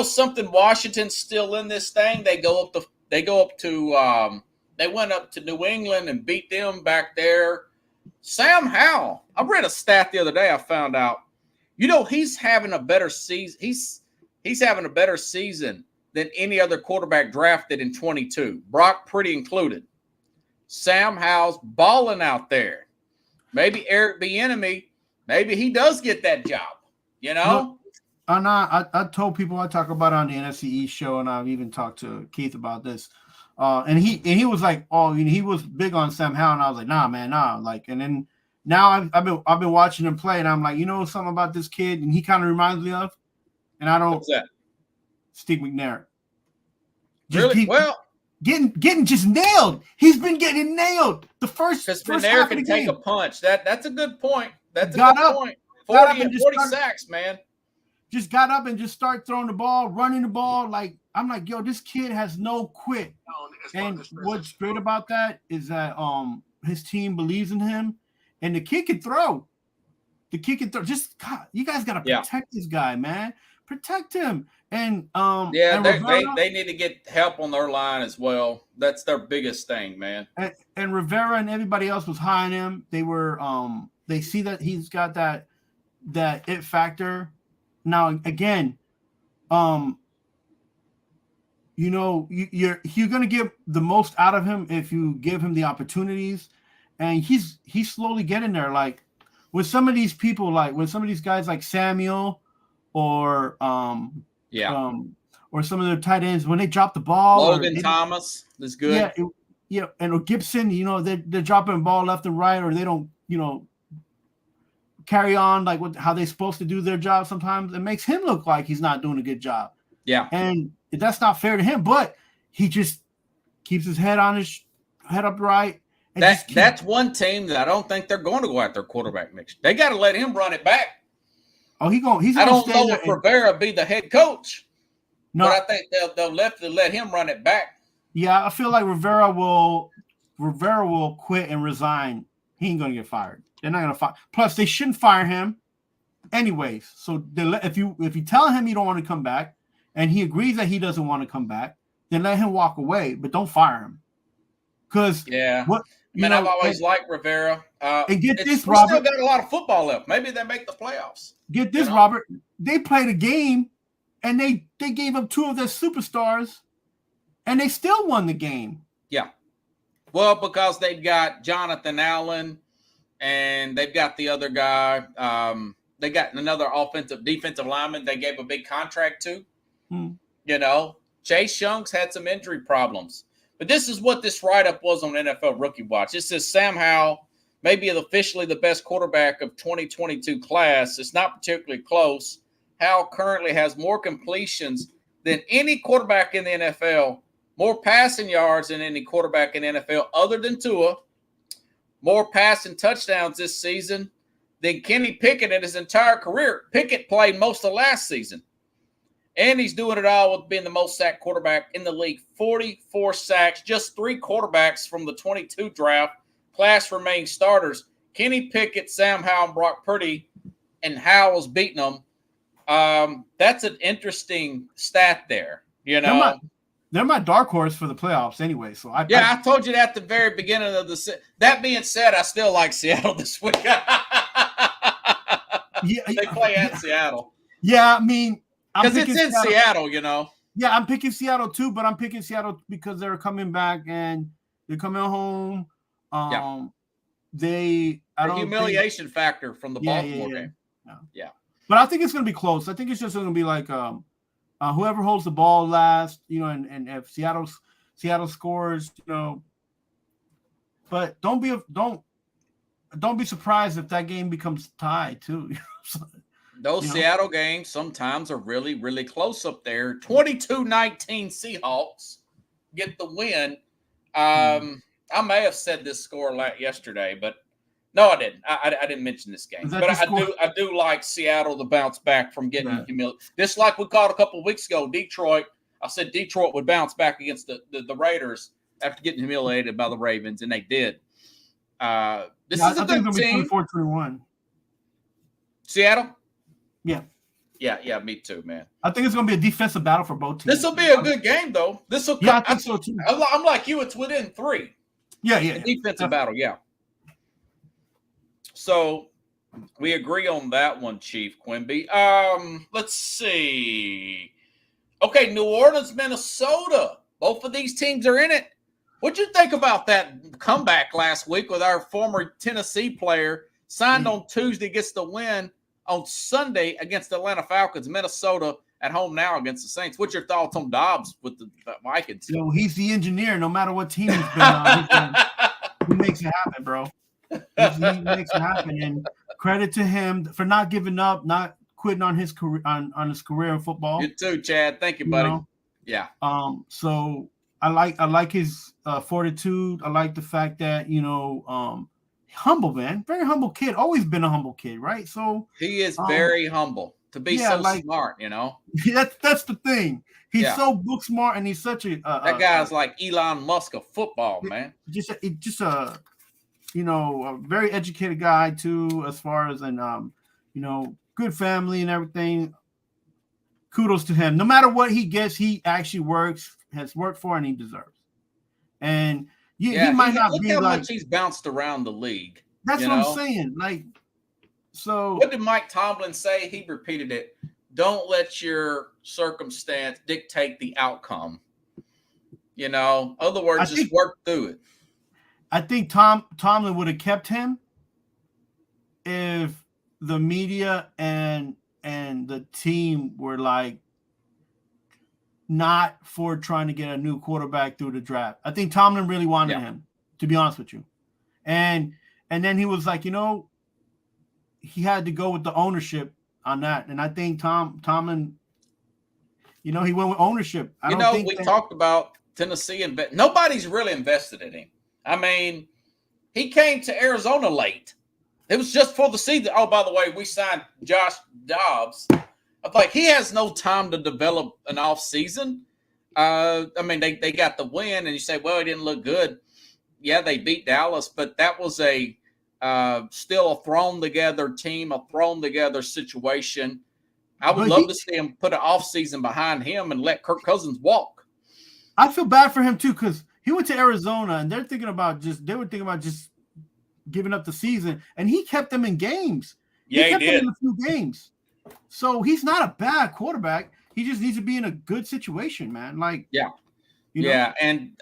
Something. Washington's still in this thing. They went up to New England and beat them back there. Sam Howell. I read a stat the other day. I found out. He's having a better season. He's having a better season than any other quarterback drafted in 22. Brock Purdy included. Sam Howell's balling out there. Maybe Eric Bieniemy. Maybe he does get that job. Look, I told people I talk about it on the NFC East show, and I've even talked to Keith about this. And he was like, he was big on Sam Howell, and I was like, nah, man, nah. And then now I've been watching him play, and I'm like, something about this kid, and he kind of reminds me of, and I don't. What's that? Steve McNair. Really? Getting just nailed. He's been getting nailed. The first McNair can take a punch. That's a good point. That's a good point. 40 sacks, man. Just got up and just start throwing the ball, running the ball. I'm like, yo, this kid has no quit. And what's great about that is that his team believes in him, and the kid can throw. The kid can throw. Just God, you guys gotta protect this guy, man. Protect him. And they need to get help on their line as well. That's their biggest thing, man. And Rivera and everybody else was high on him. They were they see that he's got that it factor. Now again, you're gonna get the most out of him if you give him the opportunities, and he's slowly getting there. Like with some of these people, when some of these guys like Samuel or or some of their tight ends, when they drop the ball, Logan Thomas is good. And Gibson, they're dropping the ball left and right, or they don't, carry on how they're supposed to do their job. Sometimes it makes him look like he's not doing a good job. Yeah, and that's not fair to him. But he just keeps his head upright. That's one team that I don't think they're going to go after quarterback mix. They got to let him run it back. Oh, he's going. I don't know if Rivera be the head coach. No, but I think they'll let him run it back. Yeah, I feel like Rivera will quit and resign. He ain't gonna get fired. They're not gonna fire. Plus, they shouldn't fire him, anyways. So if you tell him you don't want to come back, and he agrees that he doesn't want to come back, then let him walk away. But don't fire him. Because I've always liked Rivera. And get this, we Robert. Still got a lot of football left. Maybe they make the playoffs. Get this, Robert. They played a game, and they gave up 2 of their superstars, and they still won the game. Yeah. Well, because they've got Jonathan Allen, and they've got the other guy. They got another defensive lineman they gave a big contract to. Chase Young's had some injury problems. But this is what this write-up was on NFL Rookie Watch. It says Sam Howell maybe officially the best quarterback of 2022 class. It's not particularly close. Howell currently has more completions than any quarterback in the NFL, more passing yards than any quarterback in the NFL other than Tua, more passing touchdowns this season than Kenny Pickett in his entire career. Pickett played most of last season. And he's doing it all with being the most sacked quarterback in the league. 44 sacks, just 3 quarterbacks from the 22 draft. Class remaining starters. Kenny Pickett, Sam Howell, and Brock Purdy, and Howell's beating them. That's an interesting stat there. You know, they're my dark horse for the playoffs anyway. So I told you that at the very beginning of the. That being said, I still like Seattle this week. They play at Seattle. Yeah, I mean, because it's in Seattle, you know. Yeah, I'm picking Seattle too, but I'm picking Seattle because they're coming back and they're coming home. The humiliation factor from the Baltimore game. Yeah. But I think it's going to be close. I think it's just going to be like whoever holds the ball last, you know, and if Seattle scores, you know. But don't be surprised if that game becomes tied too. Those Seattle games sometimes are really, really close up there. 22-19 Seahawks get the win. I may have said this score yesterday, but no, I didn't. I didn't mention this game. But I do like Seattle to bounce back from getting humiliated. Just like we called a couple of weeks ago, Detroit. I said Detroit would bounce back against the Raiders after getting humiliated by the Ravens, and they did. This is a good team. 24-21. Seattle? Yeah. Yeah, me too, man. I think it's going to be a defensive battle for both teams. This will be a good game, though. I think so too. I'm like you. It's within 3. Yeah. Defensive battle, yeah. So we agree on that one, Chief Quimby. Let's see. Okay, New Orleans, Minnesota. Both of these teams are in it. What'd you think about that comeback last week with our former Tennessee player signed on Tuesday, gets the win on Sunday against the Atlanta Falcons, Minnesota at home now against the Saints? What's your thoughts on Dobbs with the Vikings? He's the engineer. No matter what team he's been on, he makes it happen, bro. He makes it happen. And credit to him for not giving up, not quitting on his career on his career in football. You too, Chad. Thank you, buddy. Yeah. So I like his fortitude. I like the fact that humble, man, very humble kid. Always been a humble kid, right? So he is very humble to be so smart. You know, that's the thing. He's so book smart, and he's such a that guy's like Elon Musk of football, man. Just a very educated guy too, as far as good family and everything. Kudos to him. No matter what he gets, he actually has worked for, and he deserves. And he might not be how like much he's bounced around the league. That's what I'm saying. Like, so what did Mike Tomlin say? He repeated it. Don't let your circumstance dictate the outcome. Other words, just work through it. I think Tomlin would have kept him if the media and the team were like not for trying to get a new quarterback through the draft. I think Tomlin really wanted him, to be honest with you. And then he was like, he had to go with the ownership on that. And I think Tomlin, he went with ownership. We talked about Tennessee and nobody's really invested in him. I mean, he came to Arizona late. It was just for the season. Oh, by the way, we signed Josh Dobbs. I'm like, he has no time to develop an off season. They got the win, and you say, well, he didn't look good. Yeah, they beat Dallas, but that was still a thrown together team, a thrown together situation. I would love to see him put an off season behind him and let Kirk Cousins walk. I feel bad for him too, because he went to Arizona, and they were thinking about just giving up the season, and he kept them in games. He kept did. them in a few games. So he's not a bad quarterback. He just needs to be in a good situation, man. Like, and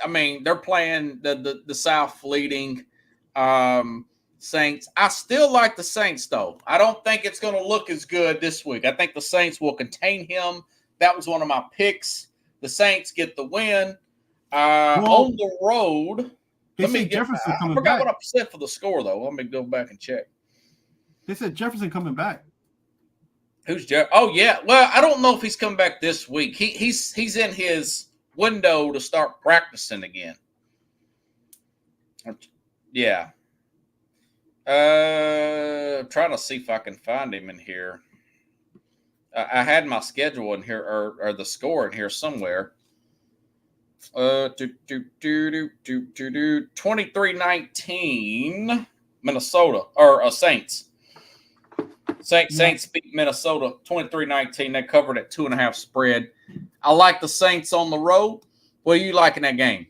they're playing the South leading Saints. I still like the Saints, though. I don't think it's going to look as good this week. I think the Saints will contain him. That was one of my picks. The Saints get the win on the road They say Jefferson I coming forgot back. what I said for the score, though. Let me go back and check. They said Jefferson coming back. Who's Jeff? Oh yeah. Well, I don't know if he's coming back this week. He's in his window to start practicing again. Yeah. Trying to see if I can find him in here. I had my schedule in here or the score in here somewhere. 23-19 Minnesota or Saints. Saints beat Minnesota 23-19. They covered at 2.5 spread. I like the Saints on the road. What are you liking that game?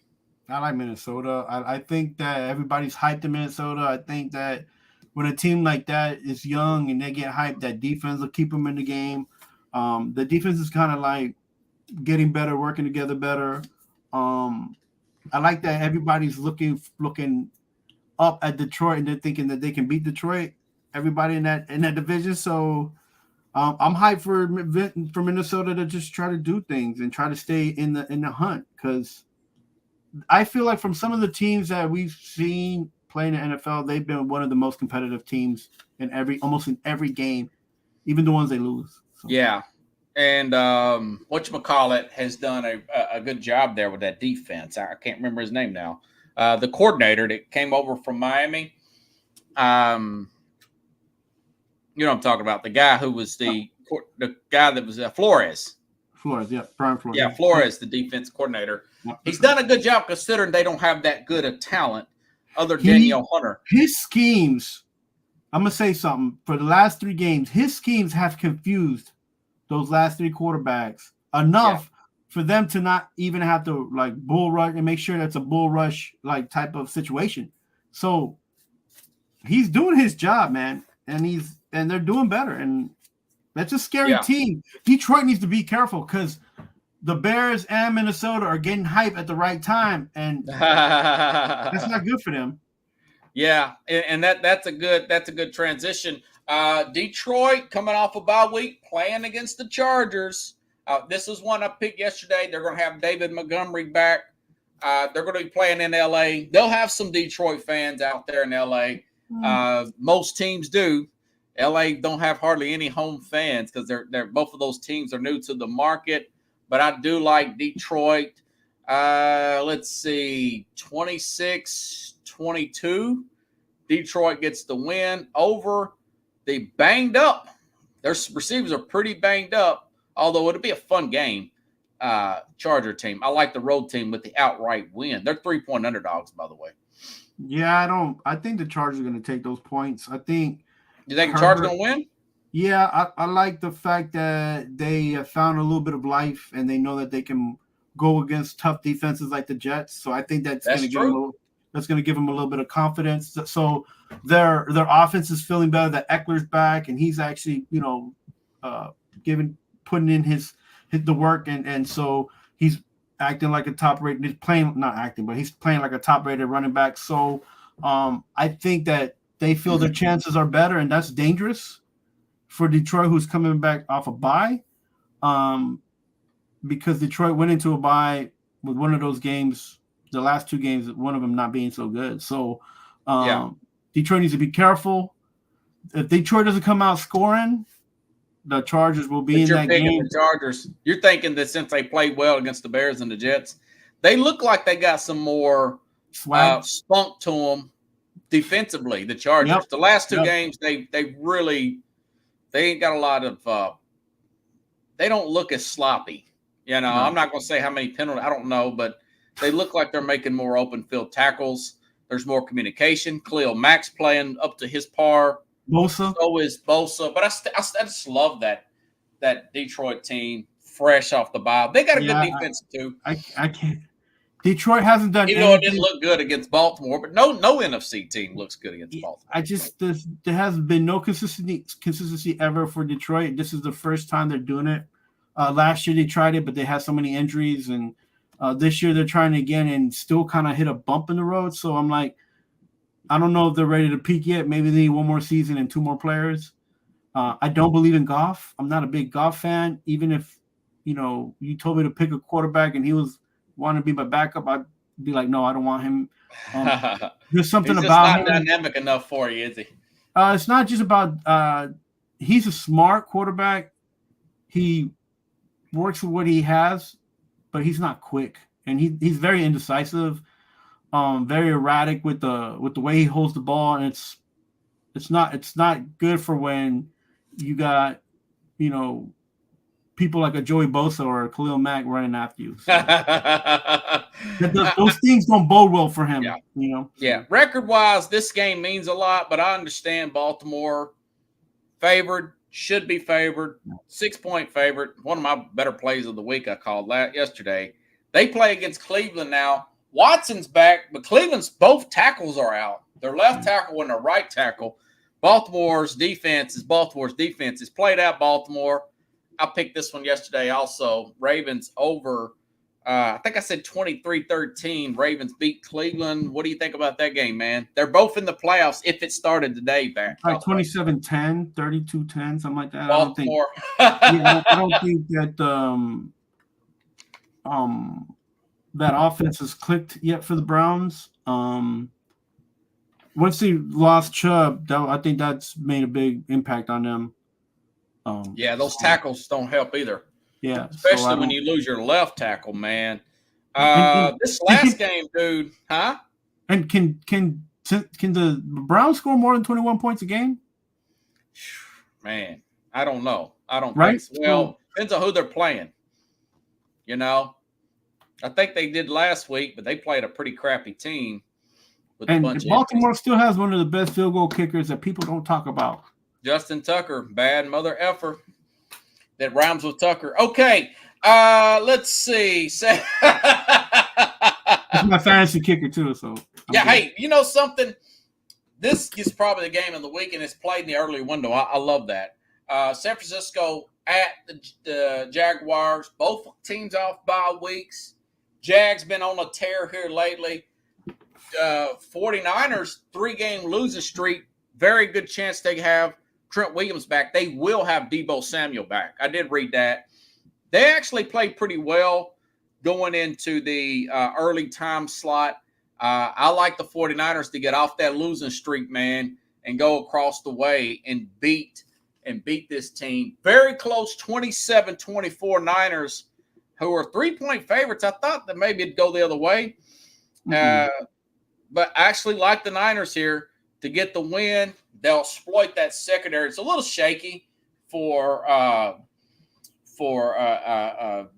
I like Minnesota. I think that everybody's hyped in Minnesota. I think that when a team like that is young and they get hyped, that defense will keep them in the game. The defense is kind of like getting better, working together better. I like that everybody's looking up at Detroit and they're thinking that they can beat Detroit. Everybody in that division. So I'm hyped for Minnesota to just try to do things and try to stay in the hunt, because I feel like from some of the teams that we've seen play in the NFL, they've been one of the most competitive teams in almost in every game, even the ones they lose. So. Yeah. And whatchamacallit has done a good job there with that defense. I can't remember his name now. The coordinator that came over from Miami. You know what I'm talking about. The guy who was the guy that was Flores. Flores, yeah. Brian Flores. Yeah, Flores, the defense coordinator. He's done a good job considering they don't have that good a talent other than Danielle Hunter. His schemes, I'm going to say something. For the last 3 games, his schemes have confused those last 3 quarterbacks enough for them to not even have to like bull rush and make sure that's a bull rush like type of situation. So he's doing his job, man, and they're doing better, and that's a scary team. Detroit needs to be careful because the Bears and Minnesota are getting hype at the right time, and that's not good for them. Yeah, and that's a good transition. Detroit coming off a bye week, playing against the Chargers. This is one I picked yesterday. They're going to have David Montgomery back. They're going to be playing in L.A. They'll have some Detroit fans out there in L.A. Most teams do. L.A. don't have hardly any home fans because they're both of those teams are new to the market. But I do like Detroit. Let's see, 26-22. Detroit gets the win over the banged up. Their receivers are pretty banged up, although it'll be a fun game. Charger team. I like the road team with the outright win. They're 3-point underdogs, by the way. Yeah, I think the Chargers are going to take those points. I think. You think the Chargers going to win? Yeah, I like the fact that they have found a little bit of life and they know that they can go against tough defenses like the Jets. So I think that's going to give them a little bit of confidence. So their offense is feeling better. That Eckler's back and he's actually putting in the work and so he's acting like a top-rated. He's playing he's playing like a top-rated running back. So I think that they feel their chances are better, and that's dangerous for Detroit, who's coming back off a bye, because Detroit went into a bye with one of those games, the last 2 games, one of them not being so good. So Detroit needs to be careful. If Detroit doesn't come out scoring, the Chargers will be in that game. The Chargers. You're thinking that since they played well against the Bears and the Jets, they look like they got some more spunk to them defensively. The Chargers. Yep. The last 2 games, they ain't got a lot of. They don't look as sloppy. You know, I'm not going to say how many penalties. I don't know, but they look like they're making more open field tackles. There's more communication. Khalil Mack's playing up to his par. Bosa. So is Bosa. But I just love that Detroit team fresh off the bye. They got a good defense too. I can't. Detroit hasn't done. Even though it didn't look good against Baltimore, but no NFC team looks good against Baltimore. There has been no consistency ever for Detroit. This is the first time they're doing it. Last year they tried it, but they had so many injuries, and this year they're trying it again and still kind of hit a bump in the road. So I'm like, I don't know if they're ready to peak yet. Maybe they need one more season and 2 more players. I don't believe in Goff. I'm not a big Goff fan. Even if you told me to pick a quarterback and he was wanting to be my backup, be like, no, I don't want him. There's something He's just about not him. dynamic enough for you, is he? It's not just about he's a smart quarterback. He works with what he has, but he's not quick, and he's very indecisive, very erratic with the way he holds the ball, and it's not good for when you got, you know, people like a Joey Bosa or a Khalil Mack running after you. So. Those things don't bode well for him. Yeah. You know. Yeah, record-wise, this game means a lot, but I understand Baltimore favored, should be favored, 6-point favorite. One of my better plays of the week I called that yesterday. They play against Cleveland now. Watson's back, but Cleveland's both tackles are out. Their left tackle and their right tackle. Baltimore's defense is played out Baltimore. I picked this one yesterday also. Ravens over, I think I said 23-13. Ravens beat Cleveland. What do you think about that game, man? They're both in the playoffs if it started today, back. Like 27-10, 32-10, something like that. Baltimore. I don't think that that offense has clicked yet for the Browns. Once they lost Chubb, I think that's made a big impact on them. Yeah, those tackles don't help either. Yeah, especially when you lose your left tackle, man. This last game, dude, huh? And can the Browns score more than 21 points a game? Man, I don't know. I don't think so. Well, depends on who they're playing. You know, I think they did last week, but they played a pretty crappy team. With and a bunch Baltimore of still has one of the best field goal kickers that people don't talk about. Justin Tucker, bad mother effer. That rhymes with Tucker. Okay, let's see. That's my fantasy kicker too. So yeah, hey, you know something? This is probably the game of the week, and it's played in the early window. I love that. San Francisco at the Jaguars. Both teams off bye weeks. Jags been on a tear here lately. 49ers 3-game losing streak. Very good chance they have Trent Williams back. They will have Deebo Samuel back. I did read that. They actually played pretty well going into the early time slot. I like the 49ers to get off that losing streak, man, and go across the way and beat this team. Very close, 27-24 Niners, who are 3-point favorites. I thought that maybe it'd go the other way. But I actually like the Niners here to get the win. They'll exploit that secondary. It's a little shaky for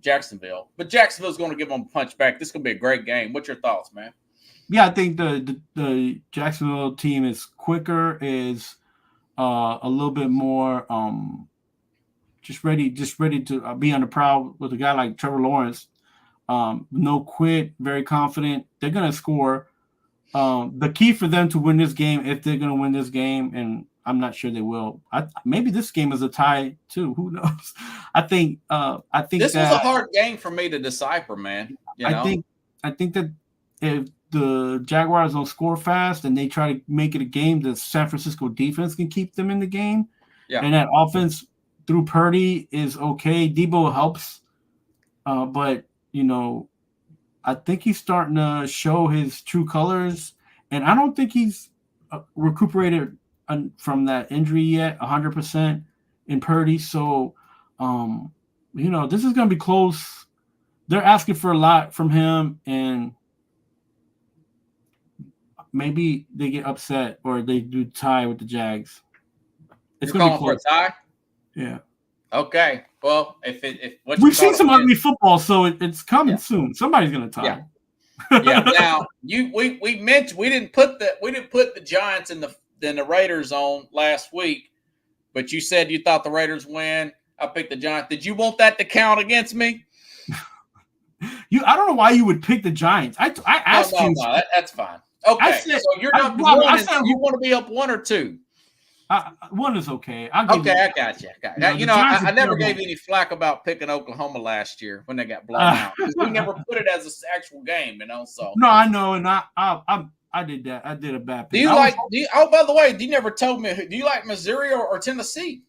Jacksonville, but Jacksonville's going to give them a punch back. This is going to be a great game. What's your thoughts, man? Yeah, I think the Jacksonville team is quicker, is a little bit more just ready to be on the prowl with a guy like Trevor Lawrence. No quit, very confident. They're going to score. The key for them to win this game, if they're going to win this game, and I'm not sure they will. Maybe this game is a tie too. Who knows? I think this was a hard game for me to decipher, man. You know? I think that if the Jaguars don't score fast and they try to make it a game, the San Francisco defense can keep them in the game. Yeah. And that offense through Purdy is okay. Deebo helps, but you know, I think he's starting to show his true colors, and I don't think he's recuperated from that injury yet 100% in Purdy. So, you know, this is going to be close. They're asking for a lot from him, and maybe they get upset or they do tie with the Jags. It's going to be close. For a tie? Yeah. Okay. Well, if we've seen some ugly football, so it's coming soon. Somebody's going to tie. Yeah. Now we mentioned we didn't put the Giants and the Raiders on last week, but you said you thought the Raiders win. I picked the Giants. Did you want that to count against me? I don't know why you would pick the Giants. I asked you. No, that's fine. Okay, so you're up one. You want to be up 1 or 2? One is okay. I got you. You know, I never gave you any flack about picking Oklahoma last year when they got blown out. We never put it as an actual game, you know. So no, I know, and I did that. I did a bad pick. By the way, you never told me. Do you like Missouri or Tennessee?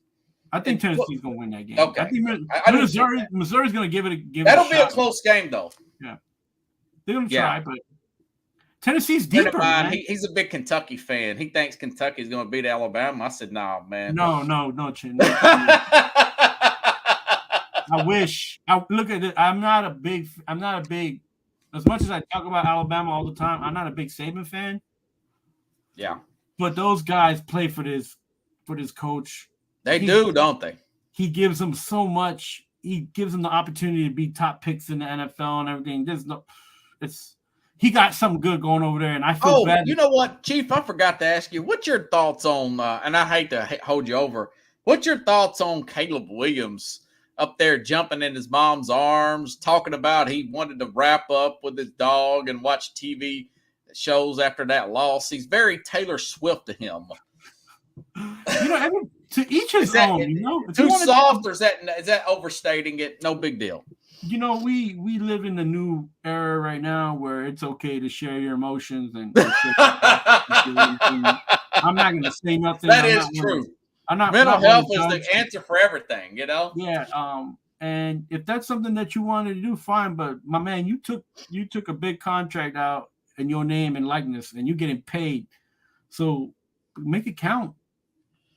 I think Tennessee's going to win that game. Okay. I think Missouri's going to give it. That'll be a close game, though. Yeah, they're going to try, but Tennessee's Friend deeper, of mine, man. he's a big Kentucky fan. He thinks Kentucky's going to beat Alabama. I said, "Nah, man." No, Chin. I wish. Look at it. I'm not a big. As much as I talk about Alabama all the time, I'm not a big Saban fan. Yeah, but those guys play for this coach. They do, don't they? He gives them so much. He gives them the opportunity to be top picks in the NFL and everything. He got something good going over there, and I feel bad. You know what, Chief? I forgot to ask you. What's your thoughts on? And I hate to hold you over. What's your thoughts on Caleb Williams up there jumping in his mom's arms, talking about he wanted to wrap up with his dog and watch TV shows after that loss? He's very Taylor Swift to him. To each his own. Too soft, or is that overstating it? No big deal. We live in the new era right now where it's okay to share your emotions and I'm not going to say nothing. That is true. Mental health is the answer for everything, Yeah. And if that's something that you wanted to do, fine. But my man, you took a big contract out in your name and likeness, and you're getting paid. So make it count.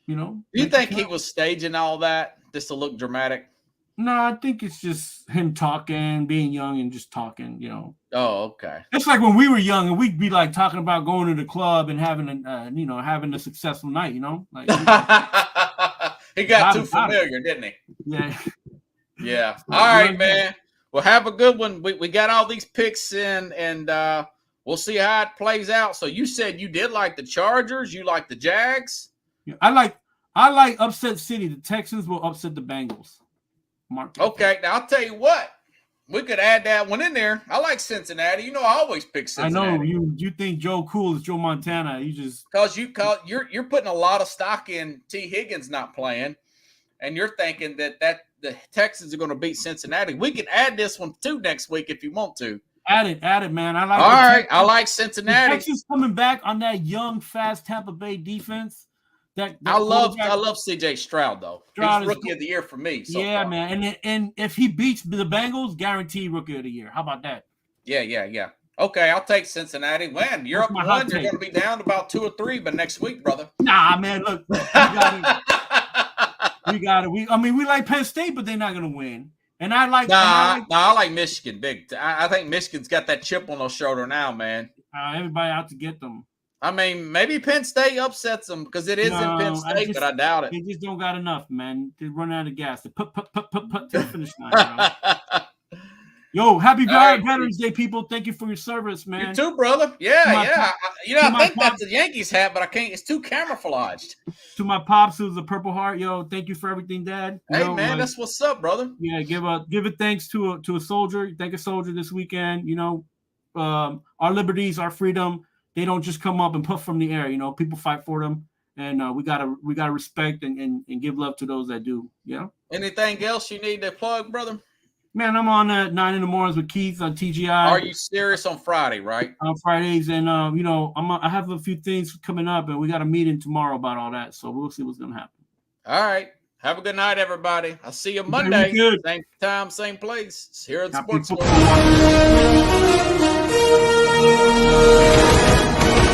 Do you think he was staging all that just to look dramatic? No, I think it's just him talking, being young and just talking, Oh, okay. It's like when we were young and we'd be like talking about going to the club and having having a successful night, Like, he got too familiar, didn't he? Yeah. Yeah. All right, man. Well, have a good one. We got all these picks in, and we'll see how it plays out. So you said you did like the Chargers. You like the Jags? Yeah, I like upset city. The Texans will upset the Bengals. Okay, now I'll tell you what. We could add that one in there. I like Cincinnati. I always pick Cincinnati. I know you think Joe Cool is Joe Montana. You just because you're putting a lot of stock in T. Higgins not playing, and you're thinking that the Texans are going to beat Cincinnati. We can add this one too next week if you want to. Add it, man. I like. All right, I like Cincinnati. The Texans coming back on that young, fast Tampa Bay defense. I love C.J. Stroud though. He's rookie of the year for me. Yeah, man. And if he beats the Bengals, guaranteed rookie of the year. How about that? Yeah. Okay, I'll take Cincinnati. When you're up 1, you're going to be down to about 2 or 3 by next week, brother. Nah, man. Look, we got it. We like Penn State, but they're not going to win. And I like Michigan big. I think Michigan's got that chip on their shoulder now, man. Everybody out to get them. Maybe Penn State upsets them because it is in Penn State, but I doubt it. They just don't got enough, man. They run out of gas. They put to the finish line. Yo, happy Veterans Day, people. Thank you for your service, man. You too, brother. Yeah. I think that's a Yankees hat, but I can't. It's too camouflaged. To my pops, who's a Purple Heart, yo, thank you for everything, Dad. That's what's up, brother. Yeah, give a thanks to a soldier. Thank a soldier this weekend. Our liberties, our freedom. They don't just come up and puff from the air. People fight for them, and we gotta respect and give love to those that do. Yeah. Anything else you need to plug, brother? Man, I'm on at 9 in the mornings with Keith on TGI. Are you serious on Friday, right? On Fridays, and I have a few things coming up, and we got a meeting tomorrow about all that. So we'll see what's gonna happen. All right. Have a good night, everybody. I'll see you Monday. Same time, same place. It's here at Sports.